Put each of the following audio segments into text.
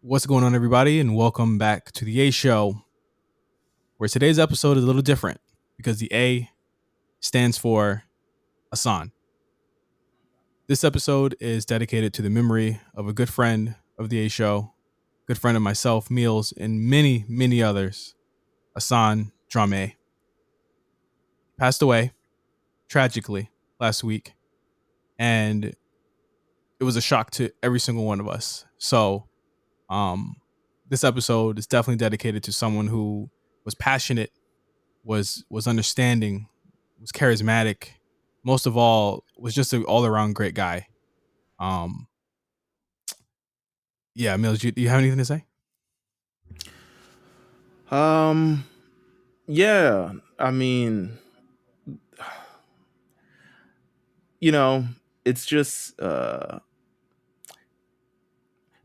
What's going on, everybody, and welcome back to the A Show, where today's episode is a little different because the A stands for Assane. This episode is dedicated to the memory of a good friend of the A Show, good friend of myself, Meelz, and many, many others, Assane Dramé. Passed away tragically last week, and it was a shock to every single one of us. So, this episode is definitely dedicated to someone who was passionate, was understanding, was charismatic. Most of all, was just an all around great guy. Um, yeah, Mills, do you have anything to say? Um, yeah, I mean, you know, it's just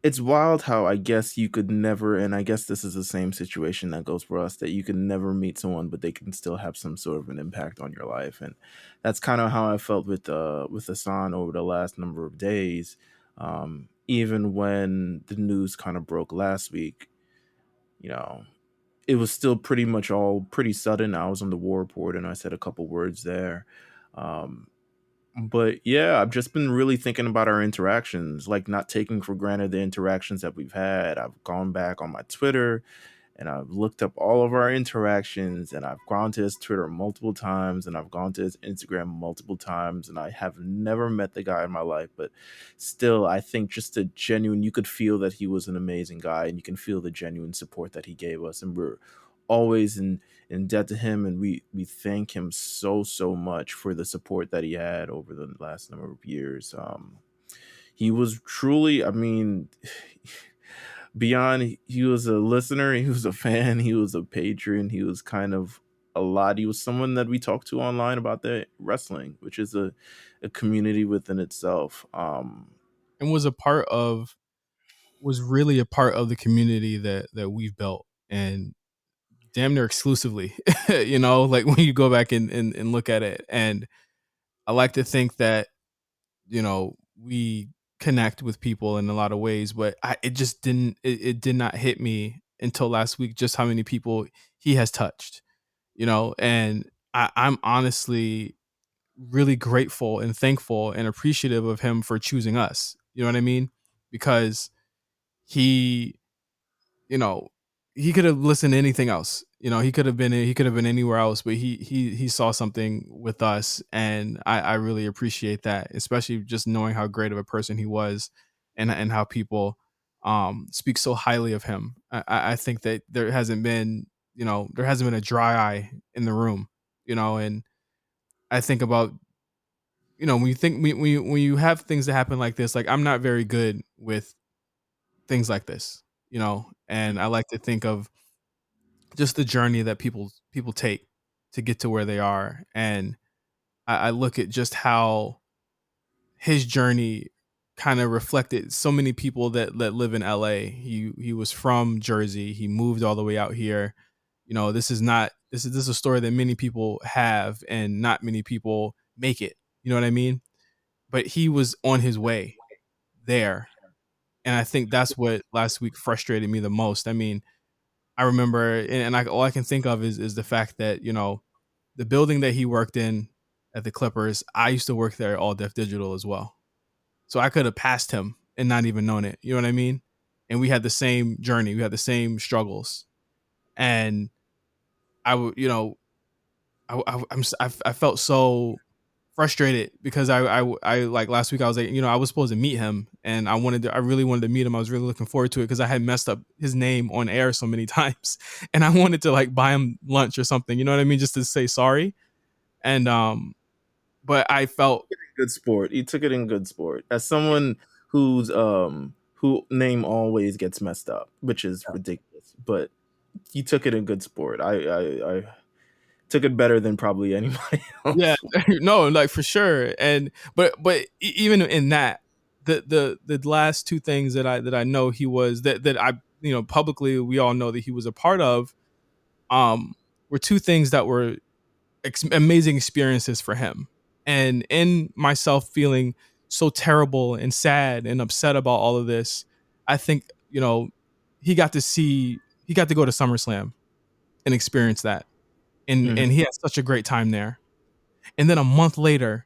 it's wild how I guess you could never, and I guess this is the same situation that goes for us, that you can never meet someone but they can still have some sort of an impact on your life. And that's kind of how I felt with Hassan over the last number of days. Even when the news kind of broke last week, you know, it was still pretty much all pretty sudden. I was on the war report and I said a couple words there. Um, but yeah, I've just been really thinking about our interactions, like not taking for granted the interactions that we've had. I've gone back on my Twitter and I've looked up all of our interactions, and I've gone to his Twitter multiple times and I've gone to his Instagram multiple times, and I have never met the guy in my life, but still I think just a genuine, you could feel that he was an amazing guy, and you can feel the genuine support that he gave us, and we're always in debt to him, and we thank him so much for the support that he had over the last number of years. He was truly, I mean, beyond, he was a listener, he was a fan, he was a patron, he was kind of a lot. He was someone that we talked to online about the wrestling, which is a community within itself. And was really a part of the community that we've built, and damn near exclusively. Like when you go back and look at it. And I like to think that, we connect with people in a lot of ways, but it just it did not hit me until last week just how many people he has touched, and I'm honestly really grateful and thankful and appreciative of him for choosing us. You know what I mean? Because he, you know, he could have listened to anything else. He could have been anywhere else, but he saw something with us, and I really appreciate that, especially just knowing how great of a person he was, and how people speak so highly of him. I think that there hasn't been a dry eye in the room, and I think about, when you think when you have things that happen like this, like I'm not very good with things like this, and I like to think of just the journey that people take to get to where they are. And I look at just how his journey kind of reflected so many people that live in LA. He was from Jersey. He moved all the way out here. This is a story that many people have and not many people make it. You know what I mean? But he was on his way there. And I think that's what last week frustrated me the most. I mean, I remember, and all I can think of is the fact that, the building that he worked in at the Clippers, I used to work there at All Def Digital as well. So I could have passed him and not even known it. You know what I mean? And we had the same journey. We had the same struggles. And I would, I felt so frustrated because I like last week I was like, I was supposed to meet him, and I really wanted to meet him. I was really looking forward to it because I had messed up his name on air so many times, and I wanted to like buy him lunch or something, you know what I mean, just to say sorry. And but I felt Good sport. He took it in good sport. As someone who name always gets messed up, which is ridiculous, but he took it in good sport. I took it better than probably anybody yeah, else. no, like for sure. And but even in that, the last two things that I know he was that I publicly we all know that he was a part of, were two things that were amazing experiences for him. And in myself feeling so terrible and sad and upset about all of this, I think, he got to go to SummerSlam and experience that. And he had such a great time there. And then a month later,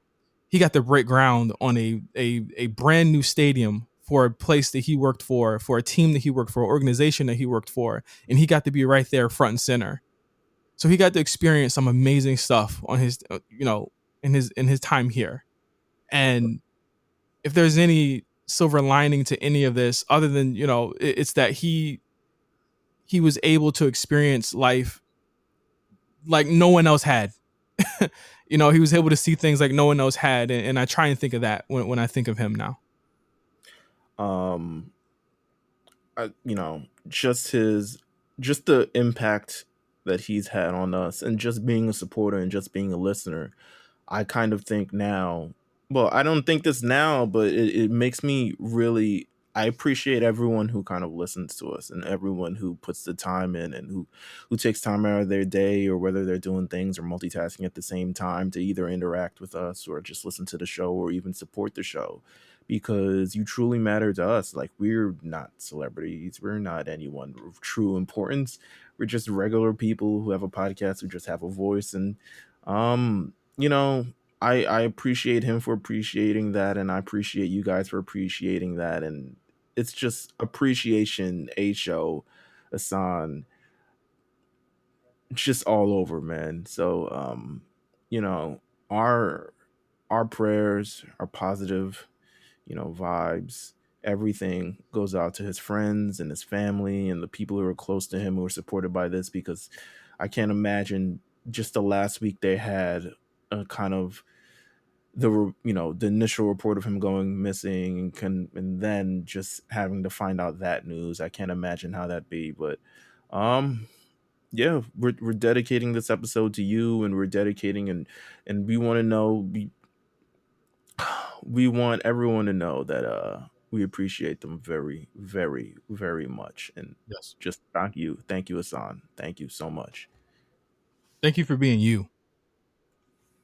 he got to break ground on a brand new stadium for a place that he worked for a team that he worked for, an organization that he worked for, and he got to be right there front and center. So he got to experience some amazing stuff on his, in his time here. And if there's any silver lining to any of this, other than it's that he was able to experience life like no one else had. He was able to see things like no one else had, and I try and think of that when I think of him now. Just the impact that he's had on us, and just being a supporter and just being a listener. I kind of think now, well, I don't think this now, but it makes me really, I appreciate everyone who kind of listens to us and everyone who puts the time in and who takes time out of their day, or whether they're doing things or multitasking at the same time, to either interact with us or just listen to the show or even support the show, because you truly matter to us. Like, we're not celebrities. We're not anyone of true importance. We're just regular people who have a podcast, who just have a voice. And, you know, I appreciate him for appreciating that, and I appreciate you guys for appreciating that. And it's just appreciation, a show, Assane, just all over, man. So, you know, our prayers, our positive, vibes, everything goes out to his friends and his family and the people who are close to him who are supported by this, because I can't imagine just the last week they had a kind of the initial report of him going missing, and then just having to find out that news. I can't imagine how that'd be. But yeah, we're dedicating this episode to you, and we're dedicating, and we want to know, we want everyone to know that we appreciate them very, very, very much. And Yes. just thank you, Assane, thank you so much. Thank you for being you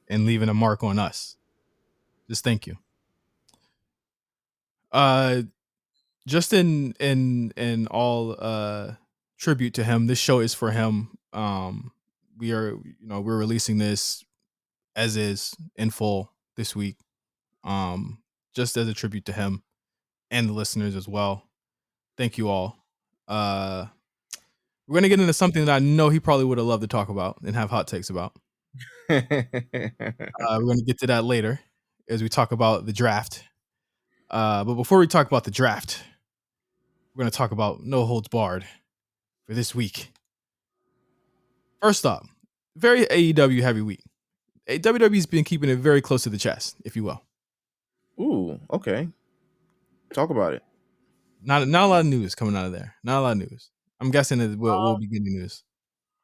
and leaving a mark on us. Just thank you. Just in all tribute to him, this show is for him. We're releasing this as is in full this week, just as a tribute to him and the listeners as well. Thank you all. We're gonna get into something that I know he probably would have loved to talk about and have hot takes about. We're gonna get to that later as we talk about the draft. But before we talk about the draft, we're gonna talk about No Holds Barred for this week. First up, very AEW heavy week. WWE's been keeping it very close to the chest, if you will. Ooh, okay. Talk about it. Not a lot of news coming out of there. Not a lot of news. I'm guessing that we'll be getting news.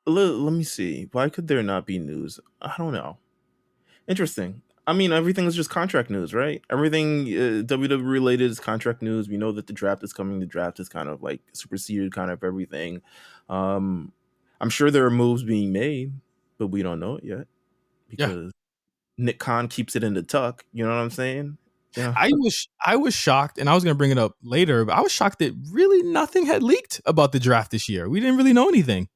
Let me see. Why could there not be news? I don't know. Interesting. I mean, everything is just contract news, right? Everything WWE related is contract news. We know that the draft is coming. The draft is kind of like superseded kind of everything. I'm sure there are moves being made, but we don't know it yet, because Nick Khan keeps it in the tuck. You know what I'm saying? Yeah. I was shocked, and I was going to bring it up later, but I was shocked that really nothing had leaked about the draft this year. We didn't really know anything.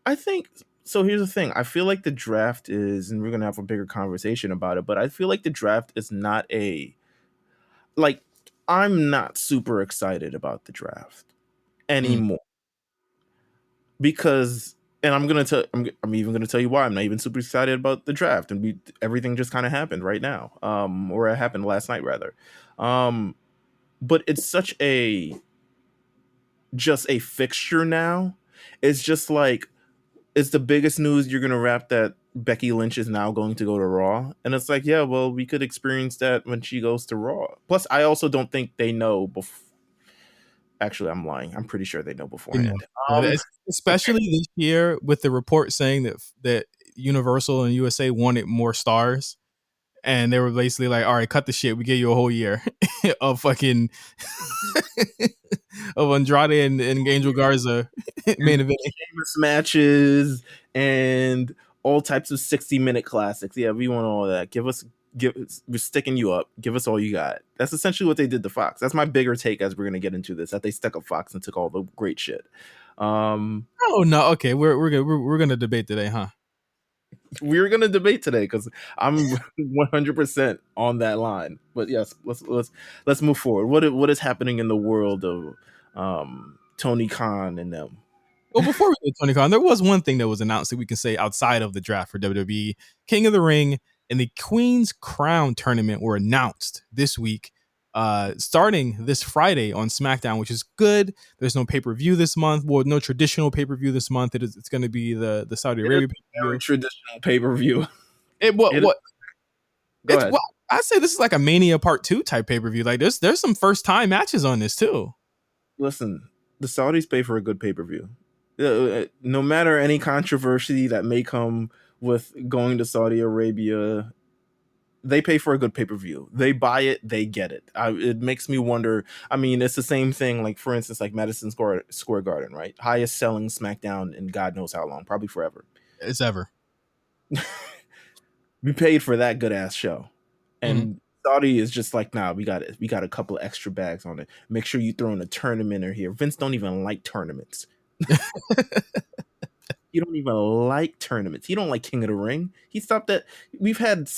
I think so. Here's the thing. I feel like the draft is, and we're gonna have a bigger conversation about it, but I feel like the draft is not I'm not super excited about the draft anymore, because, and I'm even gonna tell you why I'm not even super excited about the draft, and everything just kind of happened right now, or it happened last night rather, but it's such just a fixture now. It's just like, it's the biggest news you're gonna wrap that Becky Lynch is now going to go to Raw, and it's like, yeah, well, we could experience that when she goes to Raw. Plus, I also don't think they know. Actually, I'm lying. I'm pretty sure they know beforehand. Especially this year with the report saying that Universal and USA wanted more stars, and they were basically like, "All right, cut the shit. We gave you a whole year of fucking of Andrade and Angel Garza main event matches and all types of 60-minute classics. Yeah, we want all that. Give us we're sticking you up. Give us all you got. That's essentially what they did to Fox. That's my bigger take as we're gonna get into this. That they stuck up Fox and took all the great shit. Oh no, okay, we're gonna debate today, huh? We're gonna debate today because I'm 100% on that line. But yes, let's move forward. What is happening in the world of Tony Khan and them? Well, before we get to Tony Khan, there was one thing that was announced that we can say outside of the draft for WWE. King of the Ring and the Queen's Crown tournament were announced this week, starting this Friday on Smackdown, which is good. There's no pay-per-view this month. Well, no traditional pay-per-view this month. It's going to be the Saudi Arabia Very pay-per-view. traditional pay-per-view. What? Go ahead. Well, I'd say this is like a Mania Part 2 type pay-per-view. Like there's some first-time matches on this too. Listen, the Saudis pay for a good pay-per-view. No matter any controversy that may come with going to Saudi Arabia, they pay for a good pay-per-view. They buy it, they get it. It makes me wonder. I mean, it's the same thing. Like for instance, like Madison Square Garden, right? Highest selling SmackDown in God knows how long, probably forever. It's ever. We paid for that good ass show, and Saudi is just like, nah, we got a couple of extra bags on it. Make sure you throw in a tournament in here. Vince don't even like tournaments. You don't even like tournaments. He don't like King of the Ring. He stopped at. We've had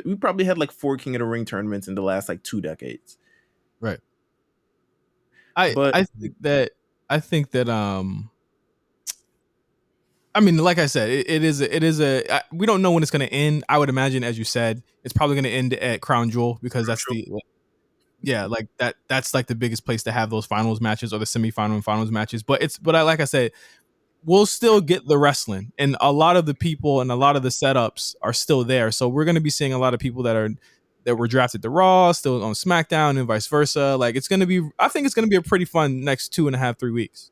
we probably had like 4 King of the Ring tournaments in the last like 2 decades. Right. But I think that I mean, like I said, it is we don't know when it's going to end. I would imagine, as you said, it's probably going to end at Crown Jewel because that's like that's like the biggest place to have those finals matches or the semifinal and finals matches. But like I said, we'll still get the wrestling, and a lot of the people and a lot of the setups are still there. So we're going to be seeing a lot of people that were drafted to Raw still on SmackDown and vice versa. Like I think it's going to be a pretty fun next 2.5-3 weeks.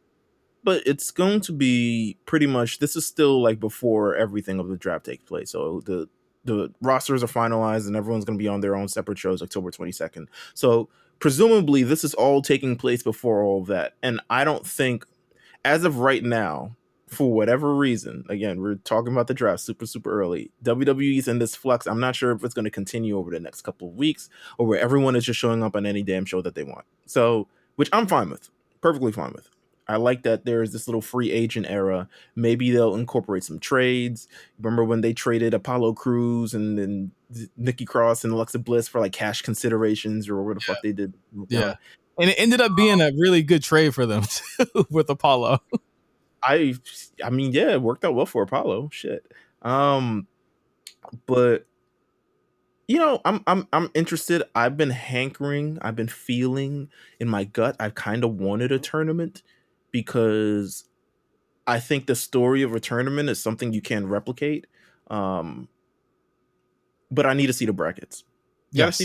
But it's going to be pretty much, this is still like before everything of the draft takes place. So the rosters are finalized and everyone's going to be on their own separate shows October 22nd. So presumably this is all taking place before all of that. And I don't think, as of right now, for whatever reason, again, we're talking about the draft super, super early. WWE's in this flux. I'm not sure if it's going to continue over the next couple of weeks or where everyone is just showing up on any damn show that they want. So, which I'm fine with, perfectly fine with. I like that there's this little free agent era. Maybe they'll incorporate some trades. Remember when they traded Apollo Crews and then Nikki Cross and Alexa Bliss for like cash considerations or whatever the fuck they did? Yeah. And it ended up being a really good trade for them too, with Apollo. I mean, yeah, it worked out well for Apollo. Shit. But you know, I'm interested. I've been hankering. I've been feeling in my gut. I kind of wanted a tournament because I think the story of a tournament is something you can replicate. But I need to see the brackets. Yes.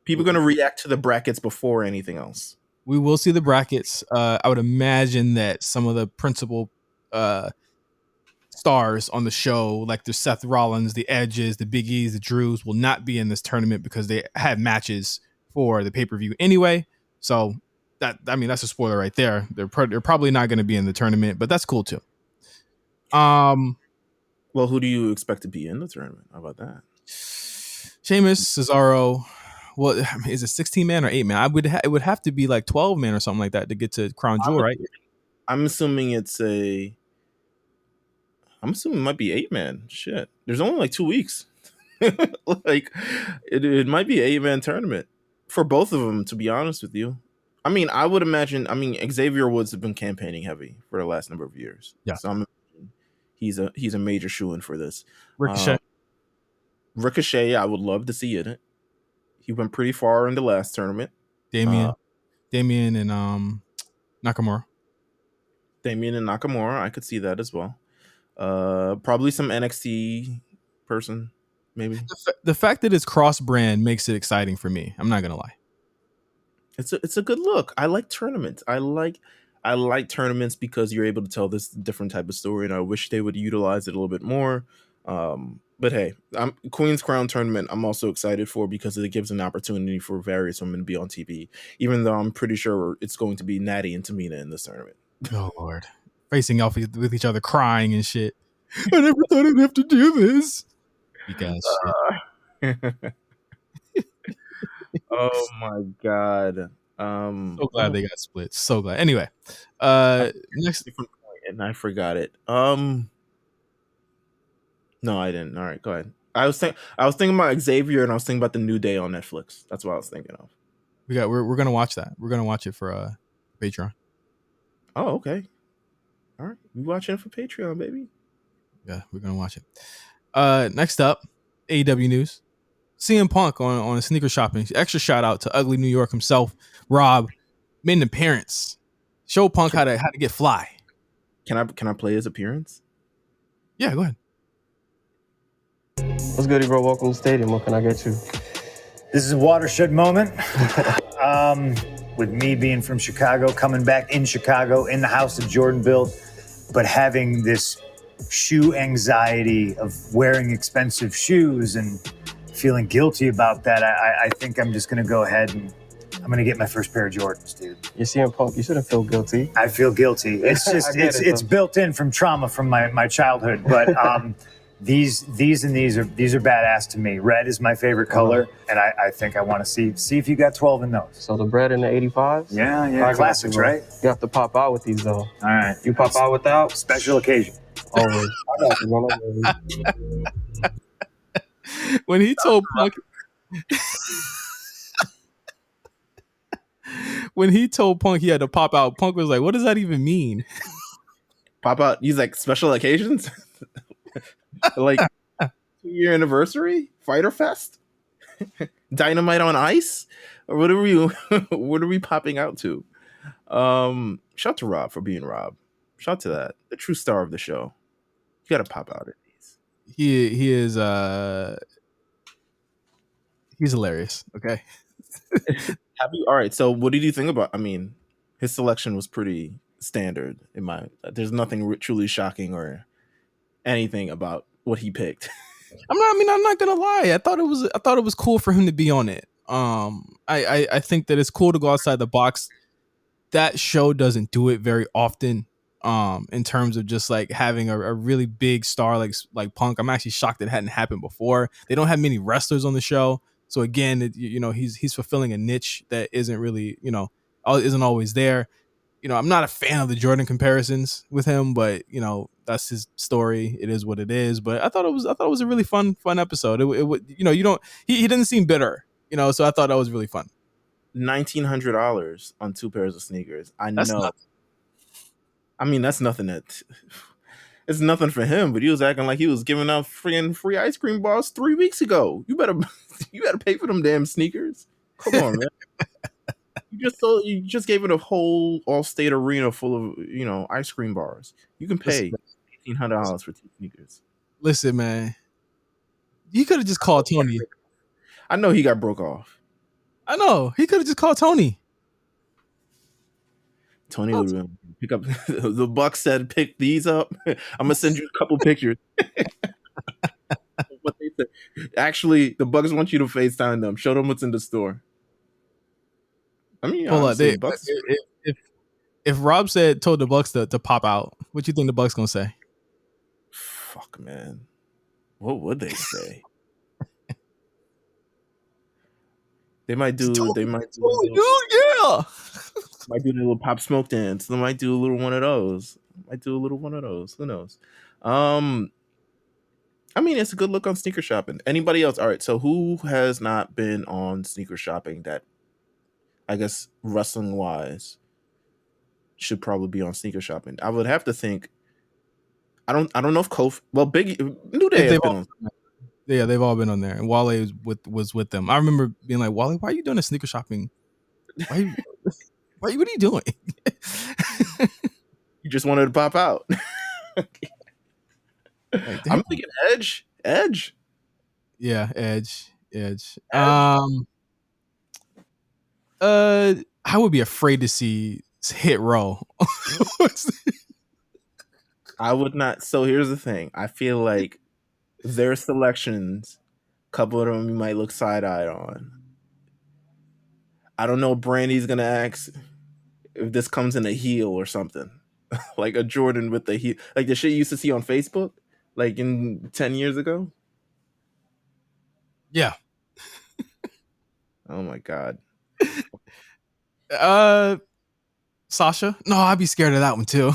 People are going to react to the brackets before anything else. We will see the brackets. I would imagine that some of the principal stars on the show, like the Seth Rollins, the Edges, the Big E's, the Drews, will not be in this tournament because they have matches for the pay-per-view anyway. So that's a spoiler right there. They're probably not going to be in the tournament, but that's cool too. Well, who do you expect to be in the tournament? How about that? Sheamus, Cesaro. Well, is it 16-man or 8-man? It would have to be like 12-man or something like that to get to Crown Jewel, right? I'm assuming it might be 8-man. Shit. There's only like 2 weeks. Like it might be an 8-man tournament for both of them, to be honest with you. I mean, I would imagine, Xavier Woods has been campaigning heavy for the last number of years. Yeah. So he's a major shoo-in for this. Ricochet, I would love to see in it. He went pretty far in the last tournament. Damian and Nakamura. Damian and Nakamura, I could see that as well. Probably some NXT person, maybe. The fact that it's cross-brand makes it exciting for me. I'm not gonna lie. It's a good look. I like tournaments. I like tournaments because you're able to tell this different type of story, and I wish they would utilize it a little bit more. But hey, Queen's Crown tournament I'm also excited for because it gives an opportunity for various women to be on TV, even though I'm pretty sure it's going to be Natty and Tamina in this tournament. Oh Lord, facing off with each other, crying and shit. I never thought I'd have to do this. You guys, Oh my god. So What glad was they got split. So glad. Anyway, a next different point and I forgot it. No, I didn't. All right, go ahead. I was thinking about Xavier and I was thinking about the New Day on Netflix. That's what I was thinking of. we're gonna watch that. We're gonna watch it for Patreon. Oh, okay. All right. You watching it for Patreon, baby. Yeah, we're gonna watch it. Next up, AEW news. CM Punk on sneaker shopping. Extra shout out to Ugly New York himself, Rob, made an appearance. Show Punk Can, how to get fly. can I play his appearance? Yeah, go ahead. What's good, bro? Welcome to the stadium. What can I get you? This is a watershed moment. With me being from Chicago, coming back in Chicago, in the house that Jordan built, but having this shoe anxiety of wearing expensive shoes and feeling guilty about that, I think I'm just going to go ahead and I'm going to get my first pair of Jordans, dude. You're CM Punk. You shouldn't feel guilty. I feel guilty. It's just, it's built in from trauma from my childhood, but These are badass to me. Red is my favorite color, and I think I want to see if you got 12 in those. So the bread in the 85s? Yeah, classics, right? You have to pop out with these, though. All right. You pop out without? Special occasion. Always. I got you, bro. When he told Punk, when he told Punk he had to pop out, Punk was like, "What does that even mean?" Pop out. He's like special occasions, like 2-year anniversary, Fighter Fest, Dynamite on Ice, or what are we? What are we popping out to? Shout out to Rob for being Rob. Shout out to that, the true star of the show. You got to pop out at these. He is he's hilarious. Okay. All right, so what did you think about? I mean, his selection was pretty standard. There's nothing truly shocking or anything about what he picked. I'm not gonna lie. I thought it was cool for him to be on it. I think that it's cool to go outside the box. That show doesn't do it very often. In terms of just like having a really big star like Punk. I'm actually shocked it hadn't happened before. They don't have many wrestlers on the show. So again, he's fulfilling a niche that isn't really, isn't always there. I'm not a fan of the Jordan comparisons with him, but that's his story. It is what it is. But I thought it was a really fun episode. He didn't seem bitter, so I thought that was really fun. $1,900 on 2 pairs of sneakers. I That's know. nuts. I mean, that's nothing. It's nothing for him, but he was acting like he was giving out free ice cream bars 3 weeks ago. You better pay for them damn sneakers. Come on, man. You just gave it a whole all-state arena full of ice cream bars. You can pay $1,800 for 2 sneakers. Listen, man, you could have just called Tony. I know he got broke off. I know he could have just called Tony. Tony would pick up. The Bucks said, "Pick these up." I'm gonna send you a couple pictures. What they said. Actually, the Bucks want you to FaceTime them. Show them what's in the store. I mean, Hold on, Bucks. if Rob told the Bucks to pop out, what you think the Bucks gonna say? Fuck, man. What would they say? They might do. Yeah. Might do a little Pop Smoke dance. They might do a little one of those. Who knows? I mean, it's a good look on sneaker shopping. Anybody else? All right. So who has not been on sneaker shopping that, I guess, wrestling wise, should probably be on sneaker shopping? I would have to think. I don't know if Kofi. Well, New Day has been on. Yeah, they've all been on there, and Wale was with them. I remember being like, Wale, why are you doing a sneaker shopping? What are you doing? You just wanted to pop out. I'm thinking Edge. Yeah, Edge. I would be afraid to see Hit Row. I would not. So here's the thing. I feel like their selections, a couple of them you might look side-eyed on. I don't know if Brandy's gonna ask if this comes in a heel or something. Like a Jordan with the heel, like the shit you used to see on Facebook like in 10 years ago. Yeah. Oh my god. Sasha? No, I'd be scared of that one too.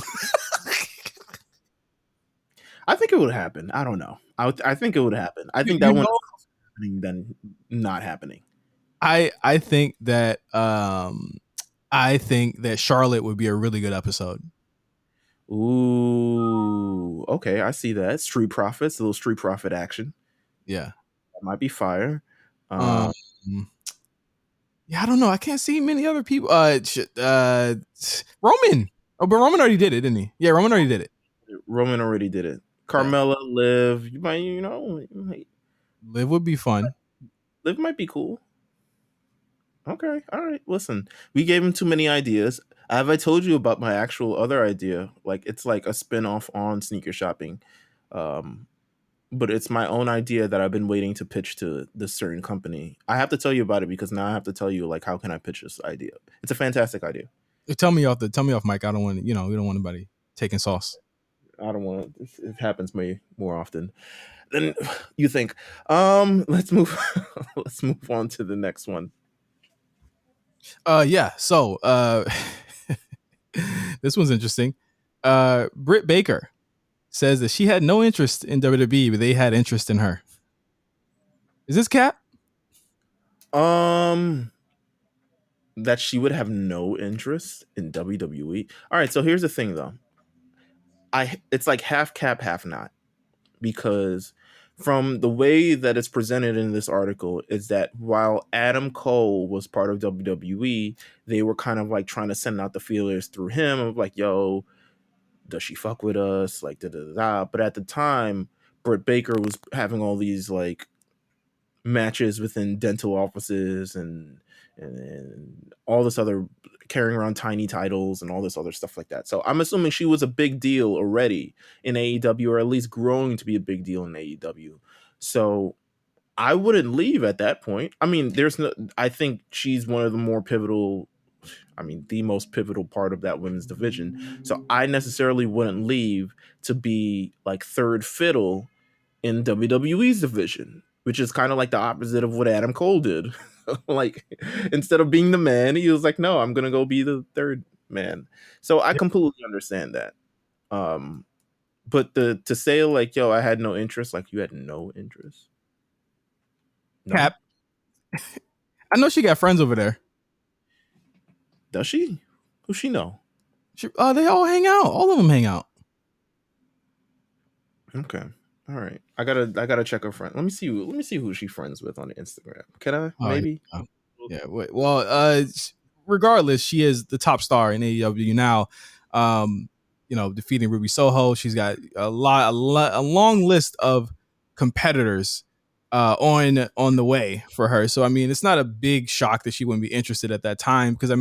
I think it would happen. I don't know. I think it would happen. I think You that one know, is happening than not happening. I think that Charlotte would be a really good episode. Ooh, okay, I see that. Street Profits, a little Street Profit action. Yeah. That might be fire. Yeah, I don't know. I can't see many other people. Roman. Oh, but Roman already did it, didn't he? Yeah, Roman already did it. Roman already did it. Carmella, Liv, you might, Liv would be fun. Liv might be cool. Okay, all right. Listen, we gave him too many ideas. Have I told you about my actual other idea? Like it's like a spin-off on sneaker shopping. But it's my own idea that I've been waiting to pitch to this certain company. I have to tell you about it because now I have to tell you like how can I pitch this idea. It's a fantastic idea. Tell me off, Mike. I don't want we don't want anybody taking sauce. I don't want it happens more often than you think. Let's move on to the next one. Yeah. So this one's interesting. Britt Baker says that she had no interest in WWE, but they had interest in her. Is this cap? That she would have no interest in WWE. All right, so here's the thing though. It's like half cap, half not, because from the way that it's presented in this article is that while Adam Cole was part of WWE, they were kind of like trying to send out the feelers through him of like, yo, does she fuck with us? Like, da da da. But at the time, Britt Baker was having all these like matches within dental offices and all this other carrying around tiny titles and all this other stuff like that. So I'm assuming she was a big deal already in AEW, or at least growing to be a big deal in AEW. So I wouldn't leave at that point. I mean, I think she's one of the more pivotal, the most pivotal part of that women's division. So I necessarily wouldn't leave to be like third fiddle in WWE's division, which is kind of like the opposite of what Adam Cole did. Like, instead of being the man, he was like, no, I'm going to go be the third man. So I completely understand that. But to say like, yo, I had no interest, like you had no interest. No. Cap. I know she got friends over there. Does she? Who she know? They all hang out. All of them hang out. Okay. All right. I gotta check her friend. Let me see who she's friends with on Instagram. Can I? Maybe. Yeah. Well, regardless, she is the top star in AEW now. Defeating Ruby Soho. She's got a long list of competitors on the way for her. So it's not a big shock that she wouldn't be interested at that time, because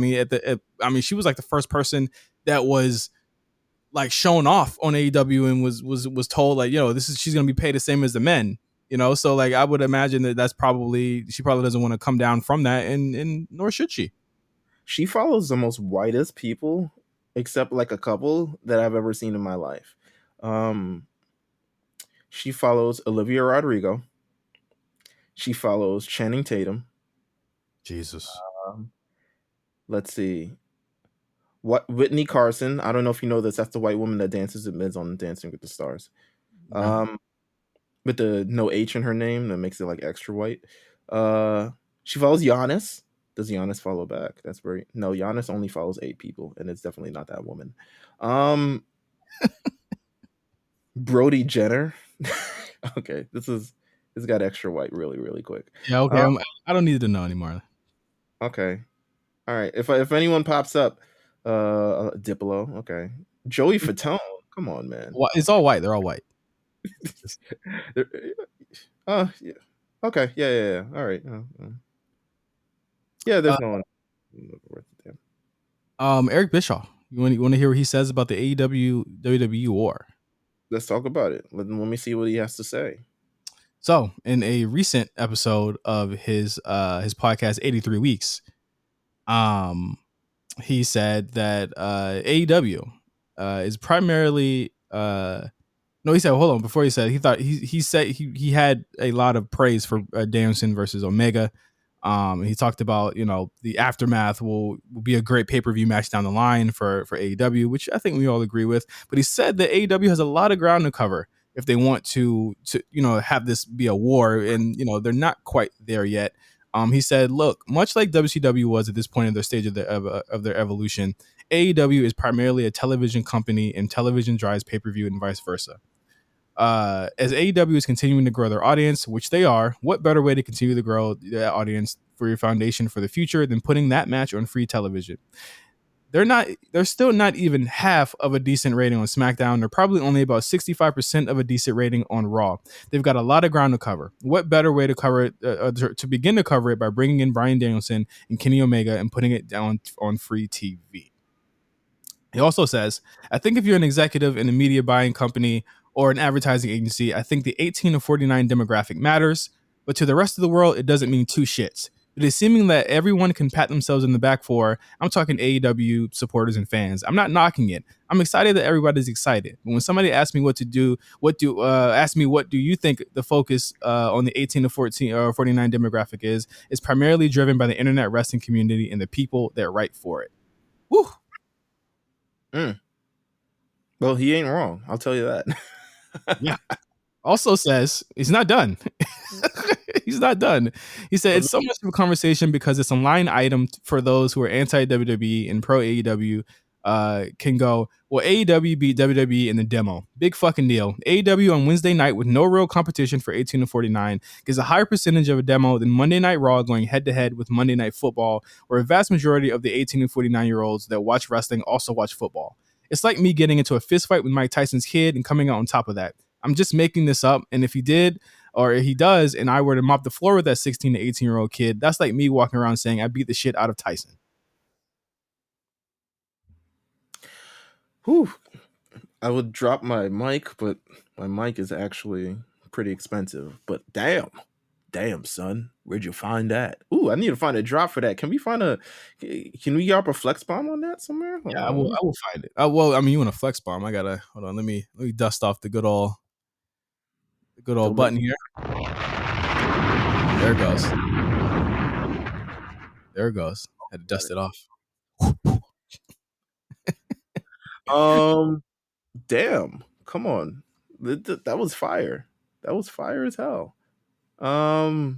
she was like the first person that was like shown off on AEW and was told like, she's gonna be paid the same as the men. So like I would imagine that she probably doesn't want to come down from that, and nor should she. She follows the most whitest people, except like a couple that I've ever seen in my life. She follows Olivia Rodrigo. She follows Channing Tatum. Jesus. Let's see. What Whitney Carson? I don't know if you know this. That's the white woman that dances at Mids on Dancing with the Stars. With the no H in her name, that makes it like extra white. She follows Giannis. Does Giannis follow back? No, Giannis only follows 8 people, and it's definitely not that woman. Brody Jenner. Okay, this got extra white really, really quick. Yeah, okay. I don't need to know anymore. Okay. All right. If anyone pops up, Diplo, okay. Joey Fatone. Come on, man. It's all white. They're all white. Yeah. Okay. Yeah. All right. Yeah, there's no one. Eric Bischoff. You want to hear what he says about the AEW WWE war? Let's talk about it. Let me see what he has to say. So, in a recent episode of his podcast, 83 Weeks, he said that AEW is primarily No, he said, hold on. Before he said, he thought he said he had a lot of praise for Danielson versus Omega. And he talked about, the aftermath will be a great pay-per-view match down the line for AEW, which I think we all agree with. But he said that AEW has a lot of ground to cover if they want to have this be a war, and they're not quite there yet. He said, look, much like WCW was at this point in their stage of their evolution, AEW is primarily a television company, and television drives pay-per-view and vice versa. As AEW is continuing to grow their audience, which they are, what better way to continue to grow that audience for your foundation for the future than putting that match on free television? They're still not even half of a decent rating on SmackDown. They're probably only about 65% of a decent rating on Raw. They've got a lot of ground to cover. What better way to cover it, to begin to cover it by bringing in Bryan Danielson and Kenny Omega and putting it down on free TV? He also says, I think if you're an executive in a media buying company or an advertising agency, I think the 18 to 49 demographic matters, but to the rest of the world, it doesn't mean two shits. It is seeming that everyone can pat themselves in the back for. I'm talking AEW supporters and fans. I'm not knocking it. I'm excited that everybody's excited. But when somebody asks me what do you think the focus on the 18 to 14 or 49 demographic is primarily driven by the internet wrestling community and the people that write for it. Woo. Well, he ain't wrong. I'll tell you that. Yeah. Also says he's not done. He's not done. He said it's so much of a conversation because it's a line item for those who are anti-WWE and pro AEW can go, well, AEW beat WWE in the demo. Big fucking deal. AEW on Wednesday night with no real competition for 18 to 49 gives a higher percentage of a demo than Monday Night Raw going head-to-head with Monday Night Football, where a vast majority of the 18 to 49-year-olds that watch wrestling also watch football. It's like me getting into a fist fight with Mike Tyson's kid and coming out on top of that. I'm just making this up, and if he did, or he does, and I were to mop the floor with that 16 to 18-year-old kid, that's like me walking around saying I beat the shit out of Tyson. Whew. I would drop my mic, but my mic is actually pretty expensive. But damn, son, where'd you find that? Ooh, I need to find a drop for that. Can we drop a flex bomb on that somewhere? Yeah, I will find it. Well, I mean, you want a flex bomb? I gotta hold on. Let me dust off the good old button here. There it goes. There it goes. Had to dust it off. Damn. Come on. That was fire. That was fire as hell. I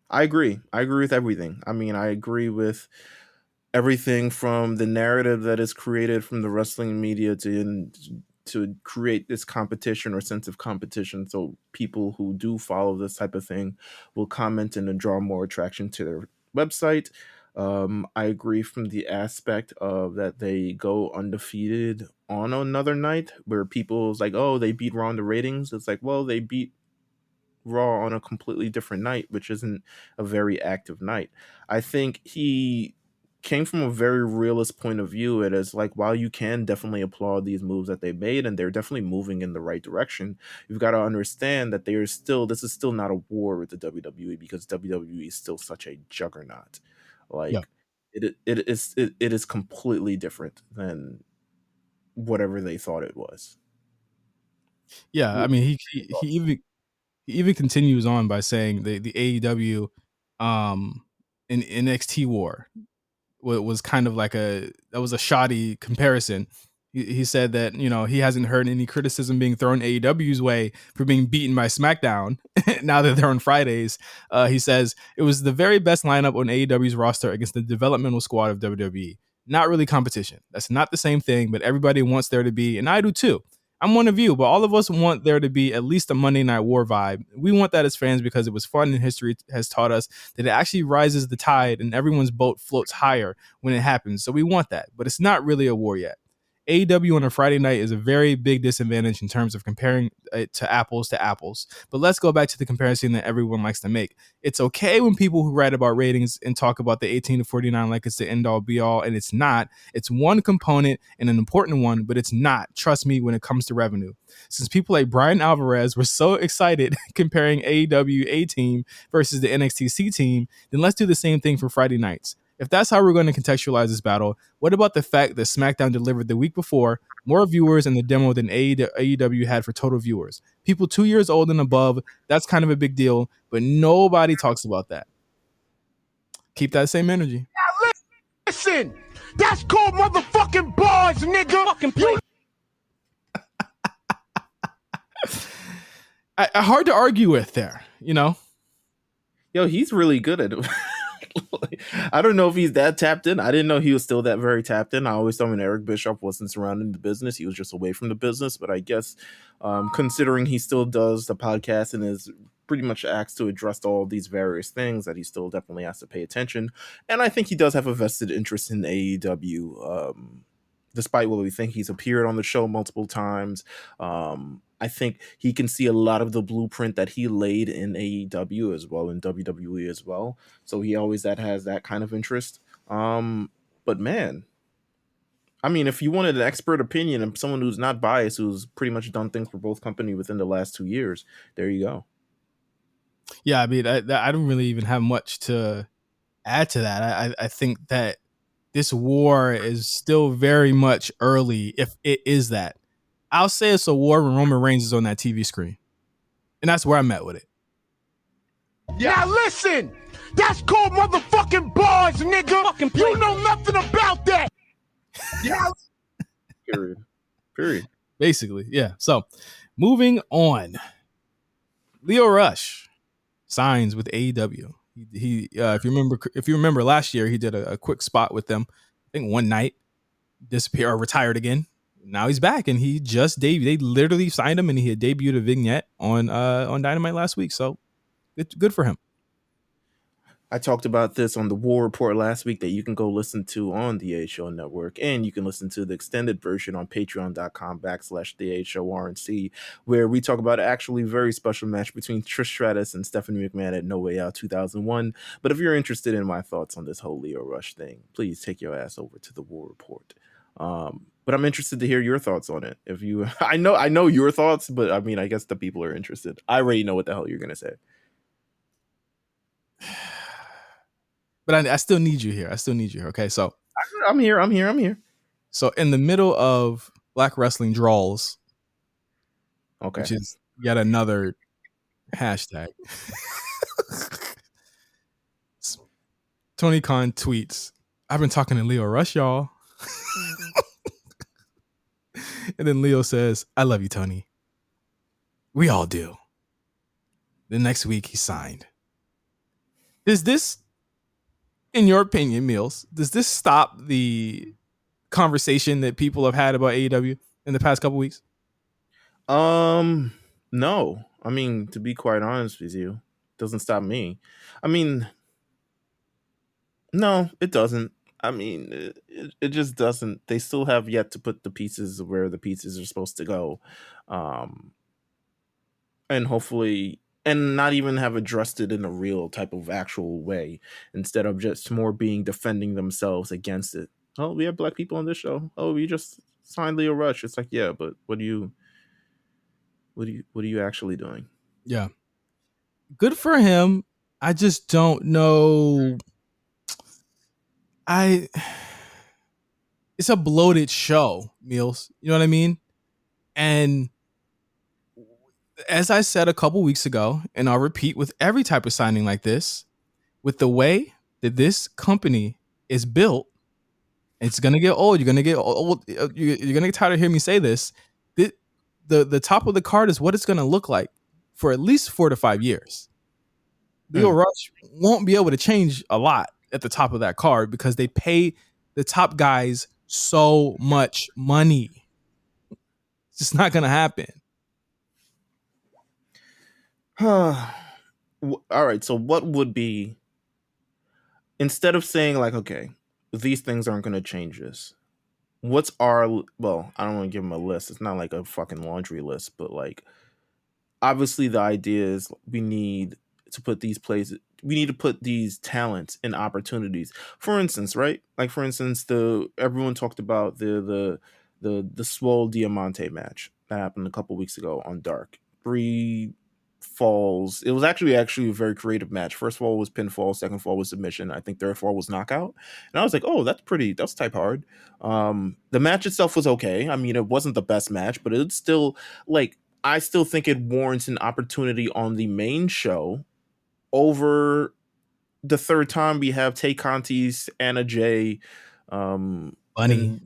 agree. I agree with everything. I mean, I agree with everything from the narrative that is created from the wrestling media to create this competition or sense of competition, so people who do follow this type of thing will comment and draw more attraction to their website. I agree from the aspect of that they go undefeated on another night where people's like, oh, they beat Raw in the ratings. It's like, well, they beat Raw on a completely different night, which isn't a very active night. I think he came from a very realist point of view. It is like, while you can definitely applaud these moves that they made, and they're definitely moving in the right direction, you've got to understand that this is still not a war with the WWE, because WWE is still such a juggernaut. Like, yeah. It is completely different than whatever they thought it was. Yeah, I mean, he even continues on by saying the AEW in NXT war was kind of like that was a shoddy comparison. He said that, he hasn't heard any criticism being thrown AEW's way for being beaten by SmackDown now that they're on Fridays. He says it was the very best lineup on AEW's roster against the developmental squad of WWE. Not really competition. That's not the same thing, but everybody wants there to be, and I do too. I'm one of you, but all of us want there to be at least a Monday Night War vibe. We want that as fans because it was fun, and history has taught us that it actually rises the tide and everyone's boat floats higher when it happens. So we want that, but it's not really a war yet. AEW on a Friday night is a very big disadvantage in terms of comparing it to apples. But let's go back to the comparison that everyone likes to make. It's okay when people who write about ratings and talk about the 18 to 49 like it's the end all be all, and it's not. It's one component and an important one, but it's not. Trust me, when it comes to revenue. Since people like Brian Alvarez were so excited comparing AEW A team versus the NXT C team, then let's do the same thing for Friday nights. If that's how we're going to contextualize this battle, what about the fact that SmackDown delivered the week before more viewers in the demo than AEW had for total viewers? People 2 years old and above, that's kind of a big deal, but nobody talks about that. Keep that same energy. Now listen, that's called motherfucking bars, nigga. Fucking play. Hard to argue with there, you know? Yo, he's really good at it. I don't know if he's that tapped in. I didn't know he was still that very tapped in. I always thought when Eric Bischoff wasn't surrounding the business, he was just away from the business. But I guess considering he still does the podcast and is pretty much asked to address all these various things, that he still definitely has to pay attention. And I think he does have a vested interest in AEW. Despite what we think, he's appeared on the show multiple times. I think he can see a lot of the blueprint that he laid in AEW as well, in WWE as well. So he always has that kind of interest. But man, I mean, if you wanted an expert opinion and someone who's not biased, who's pretty much done things for both companies within the last 2 years, there you go. Yeah, I mean, I don't really even have much to add to that. I think that this war is still very much early, if it is that. I'll say it's a war when Roman Reigns is on that TV screen. And that's where I'm at with it. Now listen, that's called motherfucking bars, nigga. Fucking you know nothing about that. Yeah. Period. Basically, yeah. So, moving on. Lio Rush signs with AEW. He if you remember last year, he did a quick spot with them. I think one night, disappeared or retired again. Now he's back, and he just debuted. They literally signed him, and he had debuted a vignette on Dynamite last week. So good for him. I talked about this on the War Report last week that you can go listen to on the AHO Network, and you can listen to the extended version on patreon.com/the AHORNC, where we talk about an actually very special match between Trish Stratus and Stephanie McMahon at No Way Out 2001. But if you're interested in my thoughts on this whole Lio Rush thing, please take your ass over to the War Report. But I'm interested to hear your thoughts on it. If you, I know your thoughts, but I mean, I guess the people are interested. I already know what the hell you're gonna say. But I still need you here. Okay, so I'm here. So in the middle of Black Wrestling Draws, okay, which is yet another hashtag, Tony Khan tweets, "I've been talking to Lio Rush, y'all." And then Lio says, "I love you, Tony. We all do." The next week he signed. Does this, in your opinion, Meelz, does this stop the conversation that people have had about AEW in the past couple weeks? No. I mean, to be quite honest with you, it doesn't stop me. I mean, no, it doesn't. I mean, it just doesn't. They still have yet to put the pieces where the pieces are supposed to go. And hopefully, and not even have addressed it in a real type of actual way, instead of just more being defending themselves against it. Oh, we have black people on this show. Oh, we just signed Lio Rush. It's like, yeah, but what are you actually doing? Yeah. Good for him. I just don't know. It's a bloated show, Meelz. You know what I mean? And as I said a couple weeks ago, and I'll repeat with every type of signing like this, with the way that this company is built, it's gonna get old. You're gonna get old. You're gonna get tired of hearing me say this. The top of the card is what it's gonna look like for at least 4 to 5 years. Lio Rush won't be able to change a lot at the top of that card because they pay the top guys so much money. It's just not gonna happen. All right, so what would be, instead of saying like, okay, these things aren't going to change this, what's our, well, I don't want to give them a list. It's not like a fucking laundry list, but like, obviously the idea is we need to put these places, we need to put these talents in opportunities. For instance, right? Like, for instance, everyone talked about the Swole Diamante match that happened a couple weeks ago on Dark. 3 falls. It was actually a very creative match. First fall was pinfall, second fall was submission. I think third fall was knockout. And I was like, oh, that's type hard. The match itself was okay. I mean, it wasn't the best match, but it's still like I still think it warrants an opportunity on the main show over the third time we have Tay Conti's Anna Jay, Bunny.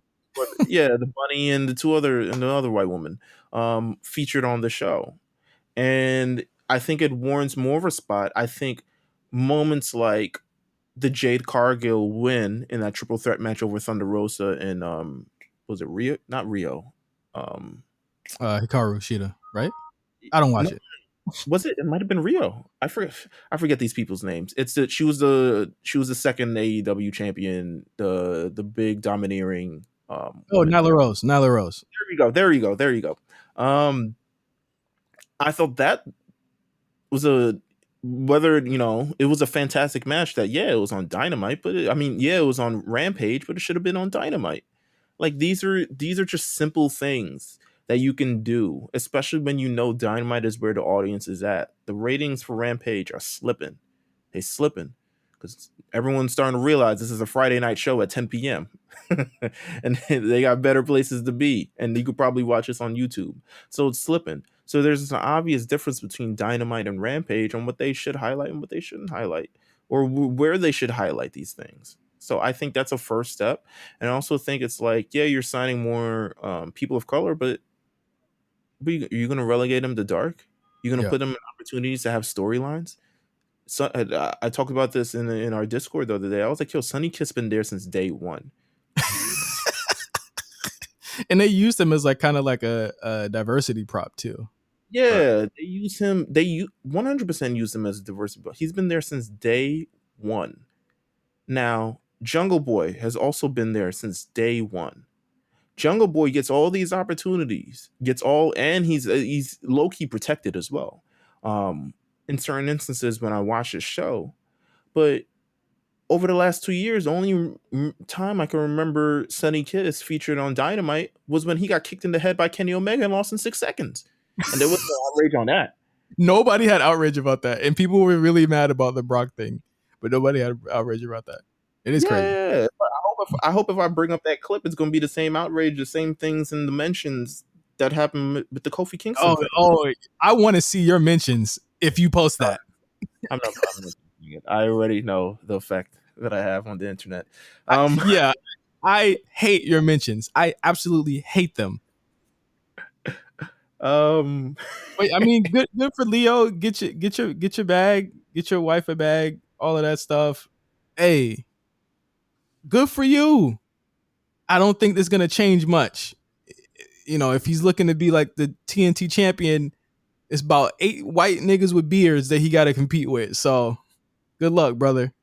the Bunny and the other white woman featured on the show. And I think it warrants more of a spot. I think moments like the Jade Cargill win in that triple threat match over Thunder Rosa and was it Rio? Not Rio. Hikaru Shida, right? I don't watch it. Was it? It might have been Rio. I forget these people's names. She was the second AEW champion, the big domineering. Nyla Rose. There you go. I thought that was it was a fantastic match. That it was on Dynamite, but it was on Rampage, but it should have been on Dynamite. Like these are just simple things that you can do, especially when you know Dynamite is where the audience is at. The ratings for Rampage are slipping. They're slipping because everyone's starting to realize this is a Friday night show at 10 p.m. and they got better places to be, and you could probably watch this on YouTube. So it's slipping. So there's an obvious difference between Dynamite and Rampage on what they should highlight and what they shouldn't highlight, or where they should highlight these things. So I think that's a first step. And I also think it's like, you're signing more people of color, but are you going to relegate them to dark? You're going to put them in opportunities to have storylines? So I talked about this in our Discord the other day. I was like, Sunny Kiss been there since day one. And they used him as like kind of like a diversity prop too. Yeah, right. They use him. They 100% use him as a diversity prop. He's been there since day one. Now, Jungle Boy has also been there since day one. Jungle Boy gets all these opportunities, and he's low-key protected as well. In certain instances when I watch his show, but over the last 2 years, the only time I can remember Sunny Kiss featured on Dynamite was when he got kicked in the head by Kenny Omega and lost in 6 seconds, and there was no outrage on that. Nobody had outrage about that, and people were really mad about the Brock thing, but nobody had outrage about that. It is crazy. Yeah, I hope if I bring up that clip, it's going to be the same outrage, the same things in the mentions that happened with the Kofi Kingston thing. I want to see your mentions if you post that. I'm not mentioning it. I already know the effect that I have on the internet. I hate your mentions. I absolutely hate them. Wait, I mean, good for Lio. Get your bag, get your wife a bag, all of that stuff. Hey, good for you. I don't think that's gonna change much. If he's looking to be like the TNT champion, it's about 8 white niggas with beards that he got to compete with. So, good luck, brother.